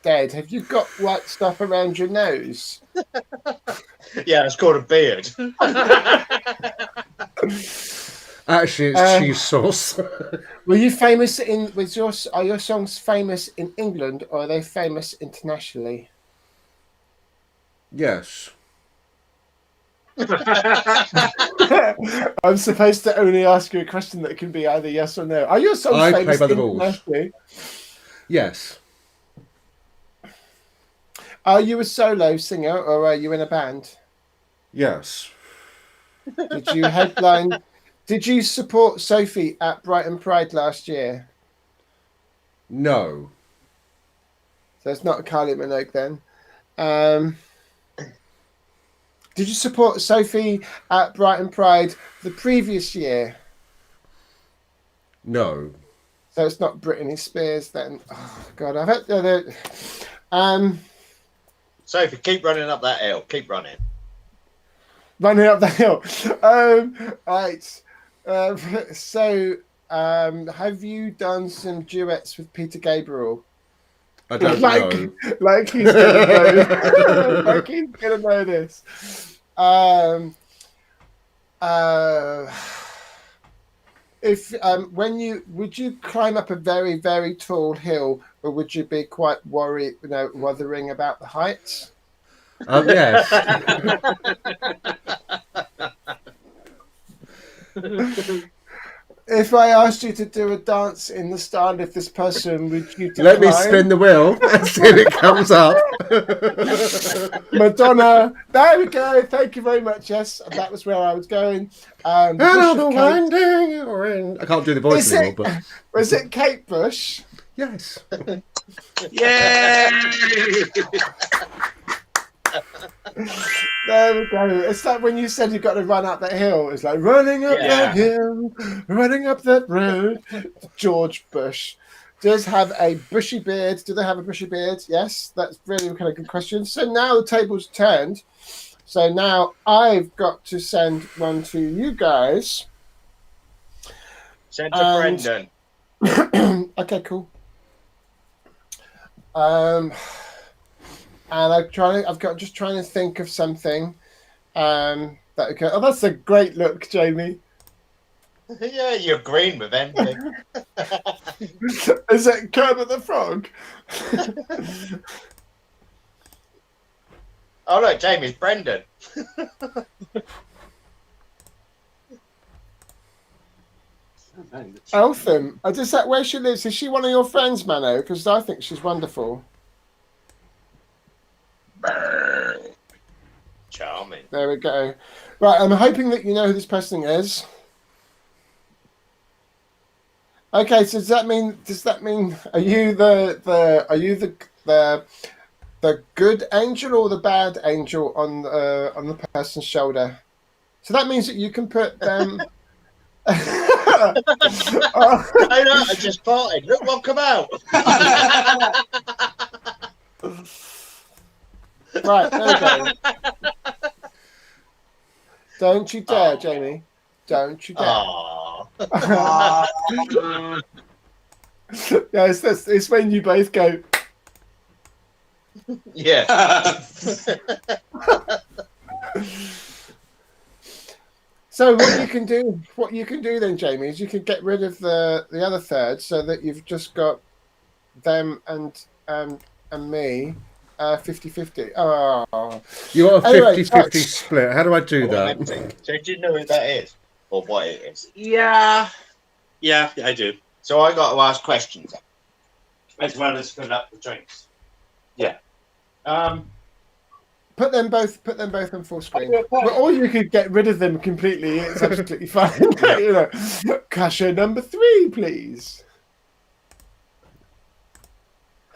dead. Have you got white stuff around your nose? Yeah, it's called a beard. Actually, it's cheese sauce. Were you famous are your songs famous in England or are they famous internationally? Yes. I'm supposed to only ask you a question that can be either yes or no. Are your songs I famous play by the rules. internationally? Yes. Are you a solo singer or are you in a band? Yes. Did you headline? Did you support Sophie at Brighton Pride last year? No. So it's not Kylie Minogue then. Did you support Sophie at Brighton Pride the previous year? No. So it's not Britney Spears then. Oh God, I've had Sophie, keep running up that hill. Keep running. running up the hill. Right. Have you done some duets with Peter Gabriel? I don't know. Like he's gonna know. Like he's gonna know this. Would you climb up a very, very tall hill, or would you be quite worried, wuthering about the heights? Yes. If I asked you to do a dance in the style of this person, would you decline? Let me spin the wheel and see if it comes up. Madonna. There we go. Thank you very much. Yes, that was where I was going. I can't do the voice anymore, but Was it Kate Bush? yes. Yeah. There we go. It's like when you said you've got to run up that hill. It's like running up that hill, running up that road. George Bush does have a bushy beard. Do they have a bushy beard? Yes, that's really kind of good question. So now the table's turned. So now I've got to send one to you guys. Send to Brendan. Okay, cool. And just trying to think of something. That okay? Oh, that's a great look, Jamie. Yeah, you're green with envy. Is it Kermit the Frog? Oh look, Jamie's Brendan. Eltham. Is that where she lives? Is she one of your friends, Mano? Because I think she's wonderful. Charming. There we go. Right, I'm hoping that you know who this person is. Okay, so does that mean are you the good angel or the bad angel on the person's shoulder? So that means that you can put them. I know, I just farted. Look what come out. Right, there we go. Don't you dare, Jamie. Don't you dare. Aww. Yes, it's when you both go. Yeah. So what you can do then, Jamie, is you can get rid of the other third, so that you've just got them and me, 50-50. Oh, You want a Anyway, 50-50 split. How do I do that? So do you know who that is? Or what it is? Yeah, I do. So I got to ask questions. As well as fill up the drinks. Yeah. put them both on full screen. Or you could get rid of them completely. It's absolutely fine. You know, Kasha number 3, please.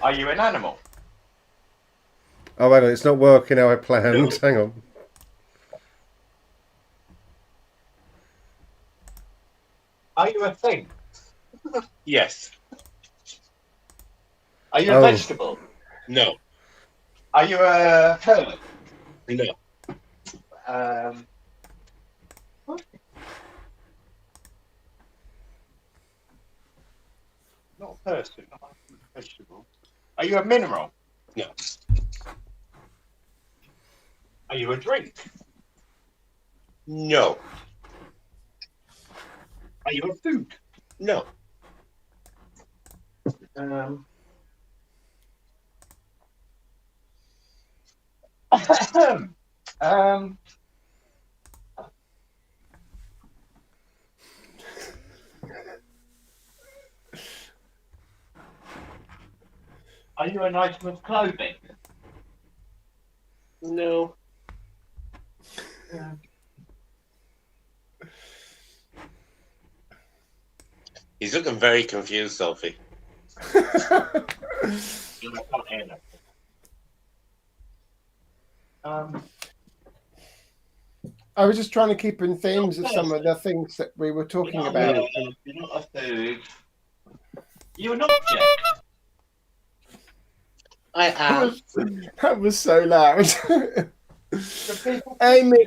Are you an animal? Oh, hang on, it's not working how I planned. Hang on. Are you a thing? Yes. Are you a vegetable? No. Are you a herb? No. Not a person, not a vegetable. Are you a mineral? No. Are you a drink? No. Are you a food? No. Are you an item of clothing? No. He's looking very confused, Sophie. I was just trying to keep in themes of some of the things that we were talking about. You're not a food. You're an object. I am. That was so loud. Amy,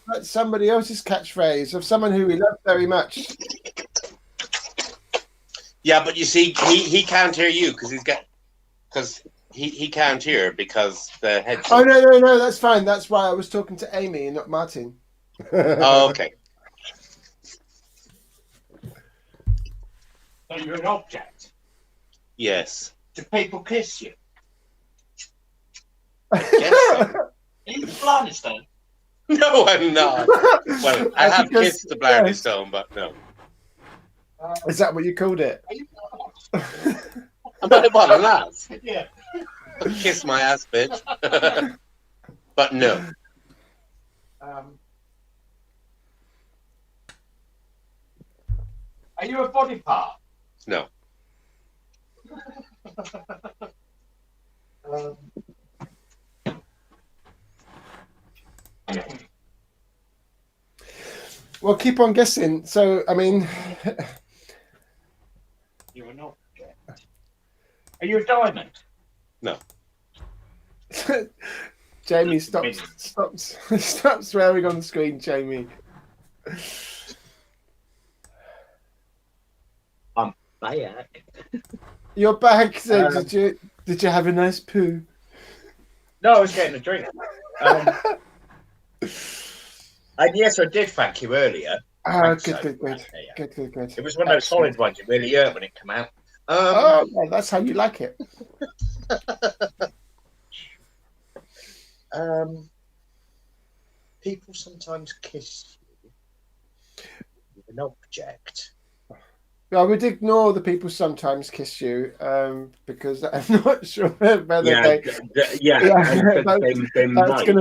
that's somebody else's catchphrase of someone who we love very much. Yeah, but you see, he can't hear you because he can't hear because the headset. Oh no, that's fine. That's why I was talking to Amy and not Martin. Oh, okay. So you're an object. Yes. Do people kiss you? Yes. So. Are you the Blarney Stone? No, I'm not. Well, I have kissed the Blarney Stone, but no. Is that what you called it? Are you What, an ass? Yeah. Kiss my ass, bitch. But no. Are you a body part? No. Well, keep on guessing. So, I mean, You're an object. Are you a diamond? No. Jamie, stop swearing on the screen, Jamie. I'm back. You're back. So did you have a nice poo? No, I was getting a drink. And yes, I did thank you earlier. Good. It was one of those solid ones. It really hurt when it came out. Well, that's how you like it. People sometimes kiss you with an object. I would ignore the people sometimes kiss you because I'm not sure whether That's going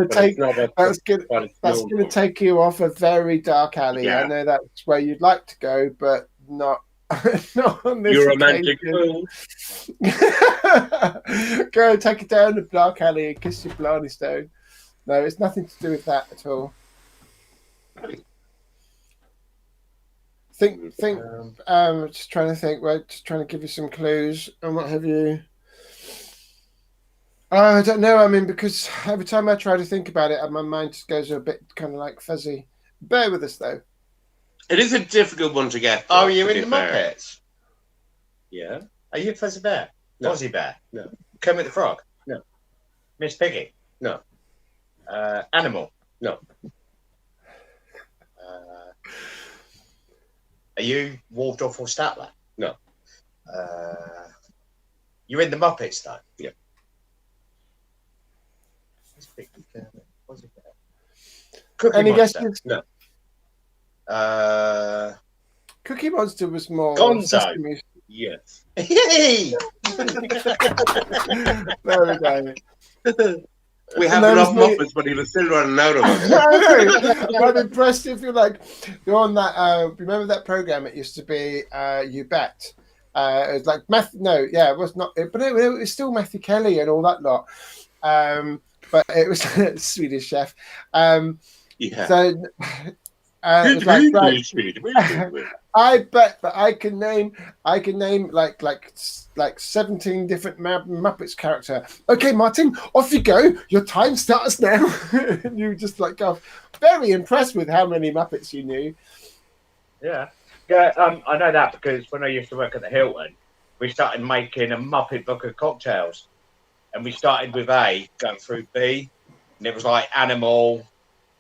to take you off a very dark alley. Yeah. I know that's where you'd like to go, but not not on this You're romantic occasion. fool. Go take it down the dark alley and kiss your Blarney Stone. No, it's nothing to do with that at all. Think. Just trying to think. Right, just trying to give you some clues and what have you. I don't know. I mean, because every time I try to think about it, my mind just goes a bit kind of like fuzzy. Bear with us, though. It is a difficult one to get. Oh, you're in the fair. Muppets? Yeah. Are you Fuzzy Bear? No. Fozzie Bear? No. Kermit the Frog? No. Miss Piggy? No. Animal? No. Are you Waldorf or Statler? No. You're in the Muppets, though? Yeah. Miss Piggy, Kermit, Fozzie Bear. Cookie Any Monster? guesses? No. Cookie Monster was more Gonzo. Sesame. Yes. Yay! There we go. We have And enough that was Muppets, but he was still running out of us. I'm impressed if you're on that. Remember that program? It used to be You Bet. It was like it was not. But it was still Matthew Kelly and all that lot. But it was Swedish Chef. Yeah. So it was like, right, I bet that I can name like 17 different Muppets character. Okay, Martin, off you go. Your time starts now. And you just like go very impressed with how many Muppets you knew. Yeah. I know that because when I used to work at the Hilton, we started making a Muppet book of cocktails. And we started with A, going through B, and it was like animal,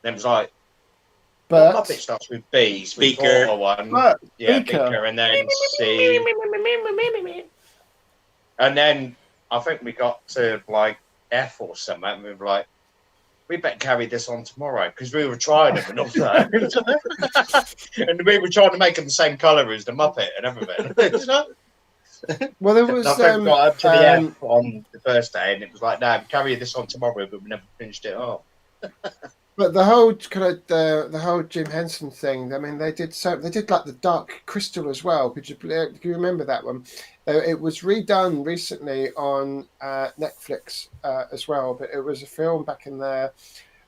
then it was like But Muppet starts with B, Speaker. one. But Yeah, Speaker. Beaker, and then C. And then I think we got to like F or something, and we were like, we better carry this on tomorrow because we were trying them and all that. And we were trying to make them the same colour as the Muppet and everything. Well, there was I think we got up to the F on the first day, and it was like, no, carry this on tomorrow, but we never finished it off. But the whole kind of the whole Jim Henson thing. I mean, they did like the Dark Crystal as well. Do you remember that one? It was redone recently on Netflix as well. But it was a film back in the,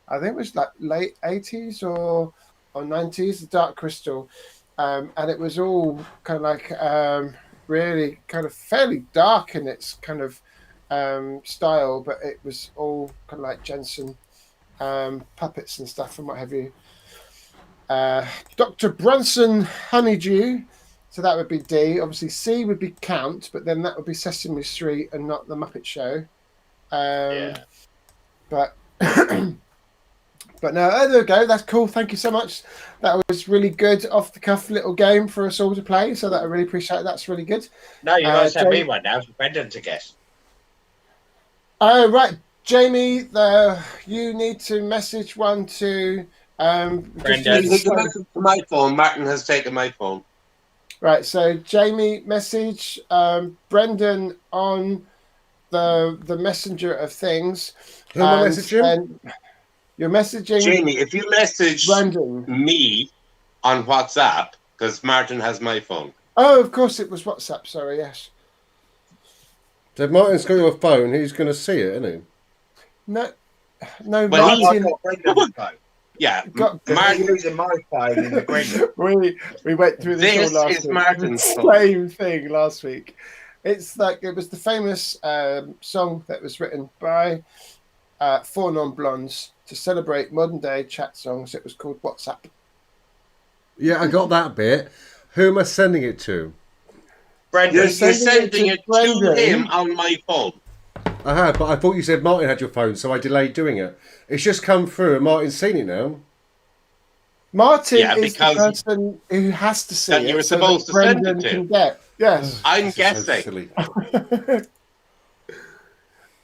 I think it was like late 80s or 90s. The Dark Crystal, and it was all kind of like really kind of fairly dark in its kind of style, but it was all kind of like Jensen. Puppets and stuff and what have you. Dr. Bronson Honeydew, so that would be D. Obviously C would be Count, but then that would be Sesame Street and not the Muppet Show. But but no, there we go. That's cool. Thank you so much. That was really good off the cuff little game for us all to play. So that I really appreciate it. That's really good. No, you guys have me one now for Brendan to guess. Oh right. Jamie, you need to message one to Brendan. To my phone. Martin has taken my phone. Right, so Jamie, message Brendan on the messenger of things. Who am I messaging? You're messaging Jamie, if you message Brendan. me on WhatsApp, because Martin has my phone. Oh, of course it was WhatsApp. Sorry, yes. So if Martin's got your phone, he's going to see it, isn't he? No, Well, Martin. Yeah, Martin using my phone in the green. we went through this all last is week. Martin's phone. Same thing last week. It's like it was the famous song that was written by 4 non-blondes to celebrate modern day chat songs. It was called WhatsApp. Yeah, I got that bit. Who am I sending it to? Brendan, You're sending it to Brendan. him on my phone. I had, but I thought you said Martin had your phone, so I delayed doing it. It's just come through, and Martin's seen it now. Martin Yeah, is the because person who has to see that it. you were so supposed that to send Brendan it to. can get. Yes. I'm This is so guessing. silly.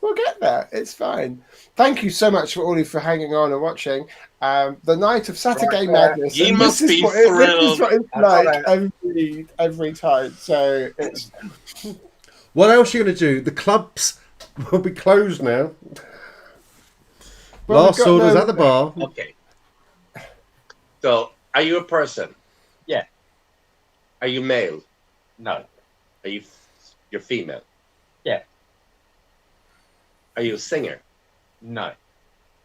We'll get there. It's fine. Thank you so much for all of you for hanging on and watching. The night of SaturGAY Madness. You And must this is be what this is thrilled. what it's I got like every time. So it's What else are you going to do? The clubs will be closed now. Well, Last we've got orders no- at the bar. Okay. So, are you a person? Yeah. Are you male? No. Are you're female? Yeah. Are you a singer? No.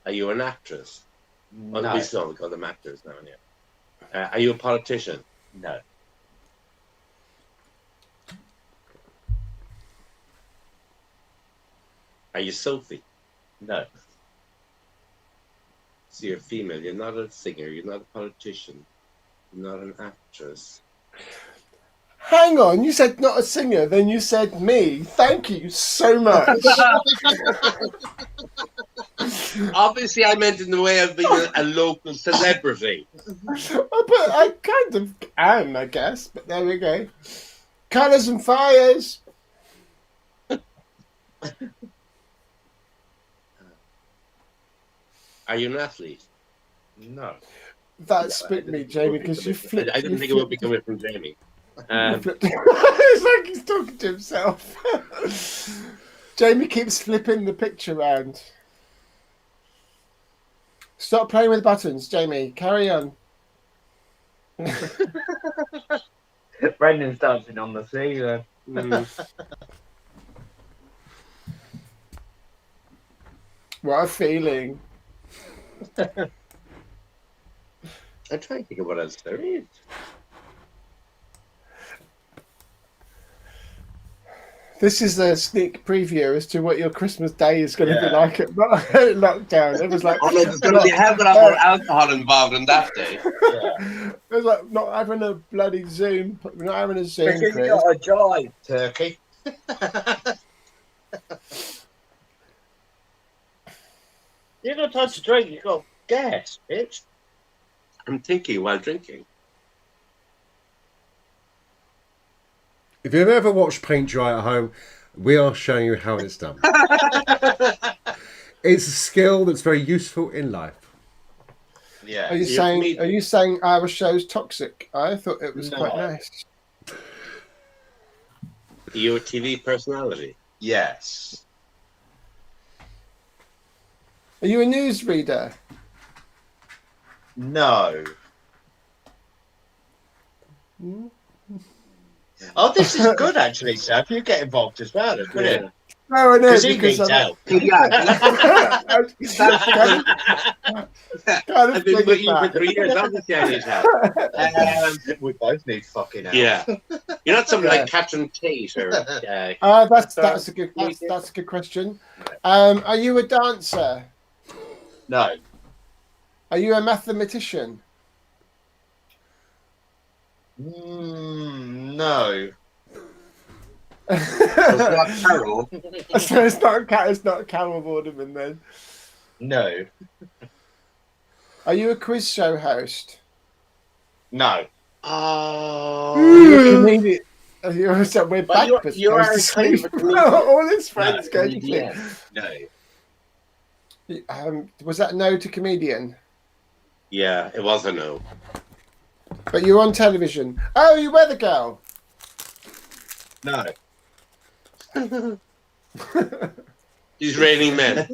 Are you an actress? Well, No. we still call them actors now. Yeah. Are you a politician? No. Are you Sophie? No. So you're female. You're not a singer. You're not a politician. You're not an actress. hang on. You said not a singer, then you said me. Thank you so much. Obviously, I meant in the way of being a local celebrity. But I kind of am, I guess. But there we go. Colours and fires. Are you an athlete? No. That spooked me, Jamie, because you flipped. I didn't think it would be coming from Jamie. It's like he's talking to himself. Jamie keeps flipping the picture around. Stop playing with buttons, Jamie. Carry on. Brendan's dancing on the ceiling. What a feeling. I'm trying to think of what else there is. This is a sneak preview as to what your Christmas day is going to be like at lockdown. It was like, Oh no, there's going to be a hell of a lot more alcohol involved in that day. it was like not having a bloody Zoom, not having a Zoom. Because you Chris. got a jive, turkey. You got time to drink, you got gas, bitch. I'm thinking while drinking. If you've ever watched paint dry at home, we are showing you how it's done. It's a skill that's very useful in life. Yeah. Are you saying our show's toxic? I thought it was quite nice. Are you a TV personality? Yes. Are you a newsreader? No. Oh, this is good actually, Seth. You get involved as well. It's brilliant. No, I know. Because he needs help. I've been with you for 3 years. Obviously, I need help. We both need fucking help. Yeah. You're not something like Catherine Tate or. That's a good question. Are you a dancer? No. Are you a mathematician? No. It's not Carol. So it's not Carol Vorderman then. No. Are you a quiz show host? No. Oh. You're a comedian. So we're back. You are kind of a comedian. All his friends go to sleep. No. Was that no to comedian? Yeah, it was a no. But you're on television. Oh, you weather girl. No. He's raining men.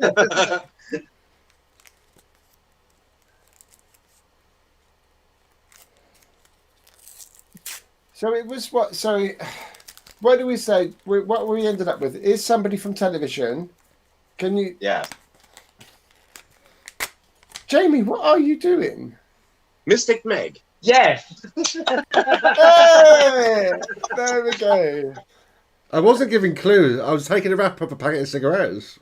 So it was what? So what do we say? What we ended up with is somebody from television. Can you? Yeah. Jamie, what are you doing? Mystic Meg. Yes. Hey! There we go. I wasn't giving clues. I was taking a wrap up a packet of cigarettes.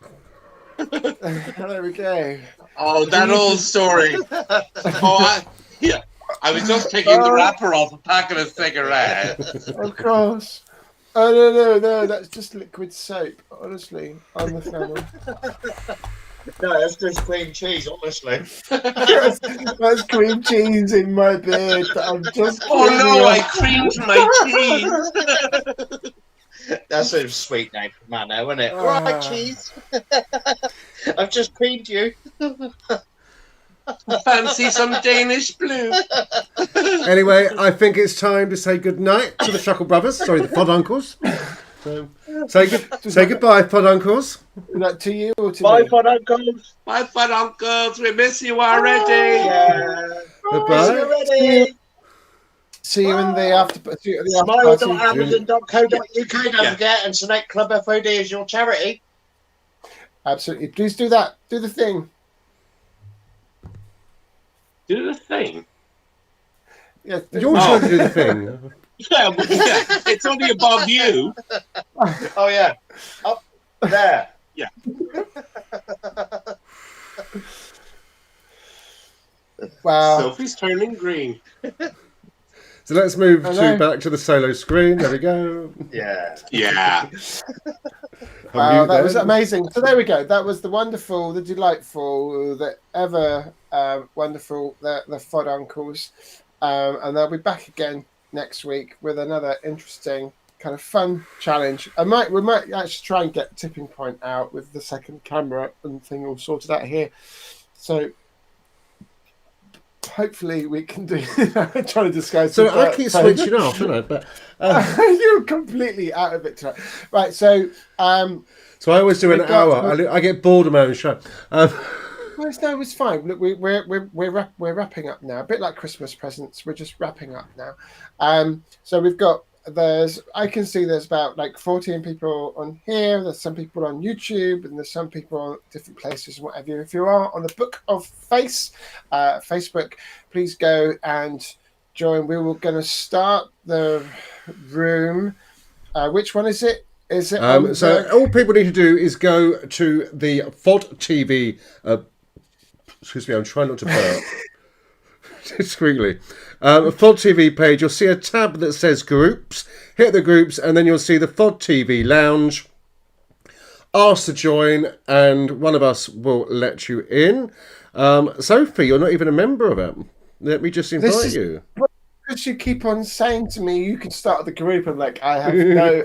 There we go. Oh, that old story. Yeah. I was just taking the wrapper off a packet of cigarettes. Of course. Oh no, that's just liquid soap. Honestly, on the funnel. No, that's just cream cheese, honestly. That's cream cheese in my beard. I'm just Oh no, I cleaning creamed my cheese. That's a sweet name for Mano, isn't it? Ah. All right, cheese. I've just creamed you. Fancy some Danish blue. Anyway, I think it's time to say good night to the Shuckle Brothers. Sorry, the Fod Uncles. So, say goodbye, Fod Uncles. Is that to you or to Bye, me? fun uncles. My fun uncles, we miss you already. Yeah. Goodbye. Already. See you in the after. See you at the after party. Smile.amazon.co.uk, don't Yeah. forget, and select Club F.O.D as your charity. Absolutely. Please do that. Do the thing. Do the thing. Yeah. You're trying to do the thing. Yeah, well, yeah, it's only above you. Oh, yeah. Up there. Yeah. Wow. Sophie's turning green. So let's move Hello. back to the solo screen. There we go. Yeah. Yeah. Wow, Unmute that was then. amazing. So there we go. That was the wonderful, the delightful, the ever wonderful, the Fod Uncles. And they'll be back again next week with another interesting kind of fun challenge. We might actually try and get Tipping Point out with the second camera and thing all sorted out here. So hopefully we can do. I'm trying to disguise. So the I keep switching off, don't I? But you're completely out of it tonight. Right. So so I always do an We've got- hour. I get bored of my own show. well, no, it's fine. Look, we're wrapping up now. A bit like Christmas presents. We're just wrapping up now. So we've got I can see there's about like 14 people on here. There's some people on YouTube, and there's some people on different places and what have you. If you are on the Book of Face, Facebook, please go and join. We were going to start the room. Which one is it? Is it on So the- all people need to do is go to the FOD TV. Excuse me, I'm trying not to burp. Discreetly. FOD TV page. You'll see a tab that says groups. Hit the groups, and then you'll see the FOD TV lounge. Ask to join, and one of us will let you in. Sophie, you're not even a member of it. Let me just invite you. Because you keep on saying to me, you can start the group, and like I have no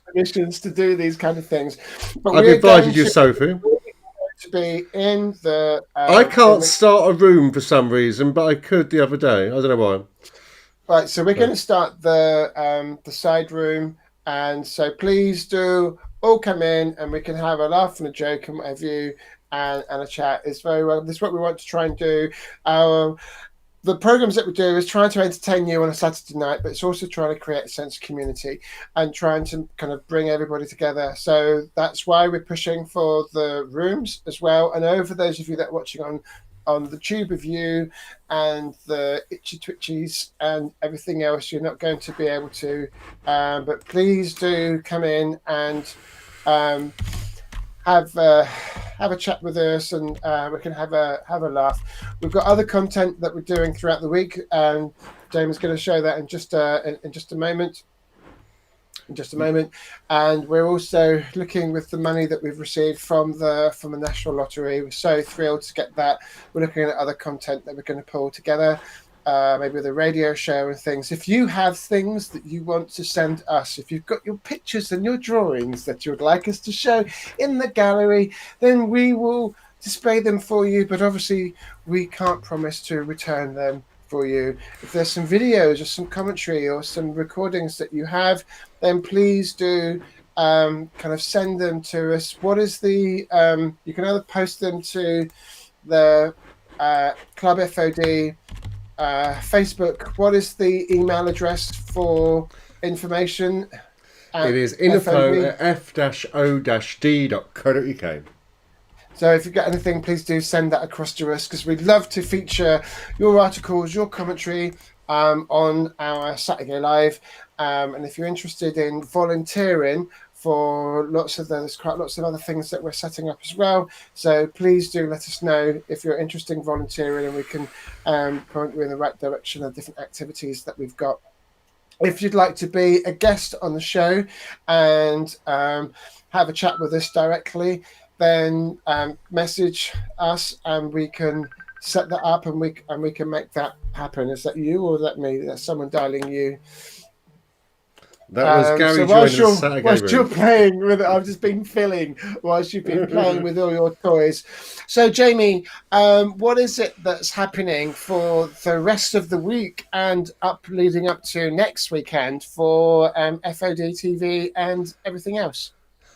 permissions to do these kind of things. But I've we're invited going you, Sophie. to be in the. I in can't the- start a room for some reason, but I could the other day. I don't know why. Right, so we're going to start the side room, and so please do all come in, and we can have a laugh and a joke and what have you, and a chat. It's very well. This is what we want to try and do. The programs that we do is trying to entertain you on a Saturday night, but it's also trying to create a sense of community and trying to kind of bring everybody together. So that's why we're pushing for the rooms as well. And over those of you that are watching on the tube of you and the itchy twitchies and everything else, you're not going to be able to. But please do come in and have a chat with us, and we can have a laugh. We've got other content that we're doing throughout the week, and Jamie's going to show that in just a moment. And we're also looking with the money that we've received from the National Lottery. We're so thrilled to get that. We're looking at other content that we're going to pull together. Maybe with a radio show and things. If you have things that you want to send us, if you've got your pictures and your drawings that you would like us to show in the gallery, then we will display them for you. But obviously, we can't promise to return them for you. If there's some videos or some commentary or some recordings that you have, then please do kind of send them to us. What is the... you can either post them to the Club F.O.D. Facebook. What is the email address for information? It is FOD? info@f-o-d.co.uk. So if you've got anything, please do send that across to us, because we'd love to feature your articles, your commentary on our SaturGAY Live. And if you're interested in volunteering for there's quite lots of other things that we're setting up as well. So please do let us know if you're interested in volunteering, and we can point you in the right direction of different activities that we've got. If you'd like to be a guest on the show and have a chat with us directly, then message us and we can set that up and we can make that happen. Is that you or is that me? That's someone dialing you. That was Gary so joining the SaturGAY whilst you're room. playing with it, I've just been filling whilst you've been playing with all your toys. So, Jamie, what is it that's happening for the rest of the week and leading up to next weekend for FOD TV and everything else?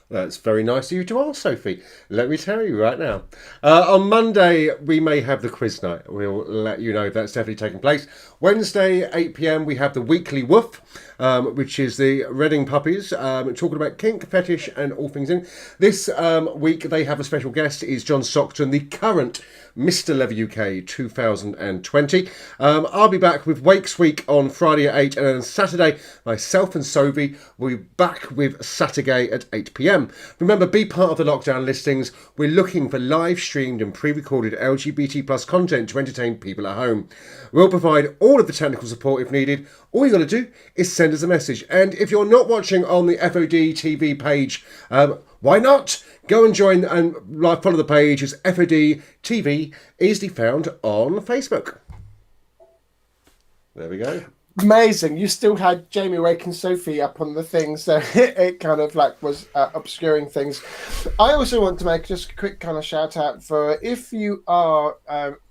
That's very nice of you to ask, Sophie. Let me tell you right now. On Monday, we may have the quiz night. We'll let you know that's definitely taking place. Wednesday, 8 p.m, we have the weekly woof, which is the Reading Puppies, talking about kink, fetish, and all things in. This week, they have a special guest. Is John Stockton, the current Mr. Leather UK 2020. I'll be back with Wakes Week on Friday at 8, and then Saturday, myself and Sophie will be back with SaturGAY at 8 p.m. Remember, be part of the lockdown listings. We're looking for live streamed and pre-recorded LGBT plus content to entertain people at home. We'll provide all of the technical support if needed. All you got to do is send us a message. And if you're not watching on the FOD TV page, why not? Go and join and follow the page as FOD TV, easily found on Facebook. There we go. Amazing. You still had Jamie Wake and Sophie up on the thing, so it kind of like was obscuring things. I also want to make just a quick kind of shout out for if you are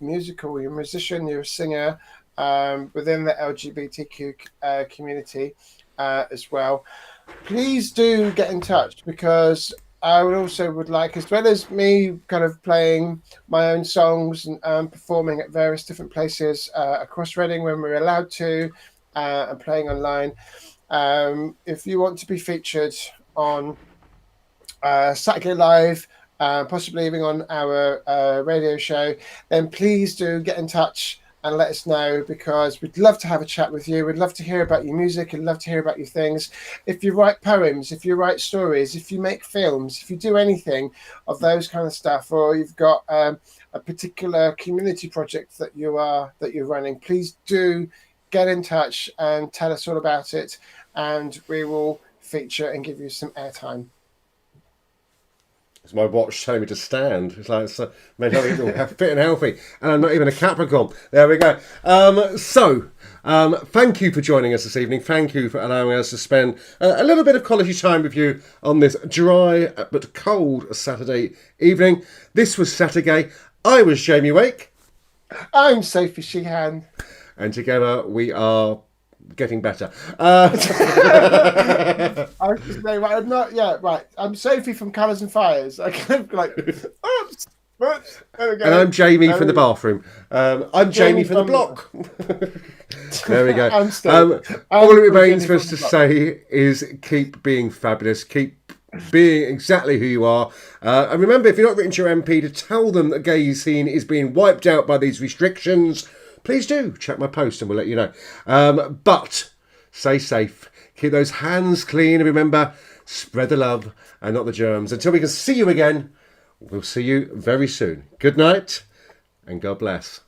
musical, you're a musician, you're a singer within the LGBTQ community as well, please do get in touch, because I would like, as well as me kind of playing my own songs and performing at various different places across Reading when we're allowed to, and playing online. If you want to be featured on SaturGAY Live, possibly even on our radio show, then please do get in touch and let us know, because we'd love to have a chat with you. We'd love to hear about your music and love to hear about your things. If you write poems, if you write stories, if you make films, if you do anything of those kind of stuff, or you've got a particular community project that you're running, please do get in touch and tell us all about it, and we will feature and give you some airtime. It's my watch telling me to stand. It's like, it's made fit and healthy, and I'm not even a Capricorn. There we go. Thank you for joining us this evening. Thank you for allowing us to spend a little bit of quality time with you on this dry but cold Saturday evening. This was SaturGAY. I was Jamie Wake. I'm Sophie Sheehan. And together we are getting better. I was just saying, right, I'm not yet. Right, I'm Sophie from Colours and Fires. I kind of like, oops. There we go. And I'm Jamie from the bathroom. I'm Jamie from the block. There we go. All it remains for us to say is keep being fabulous. Keep being exactly who you are. And remember, if you're not written to your MP to tell them that the gay scene is being wiped out by these restrictions, please do check my post and we'll let you know. But stay safe. Keep those hands clean. And remember, spread the love and not the germs. Until we can see you again, we'll see you very soon. Good night and God bless.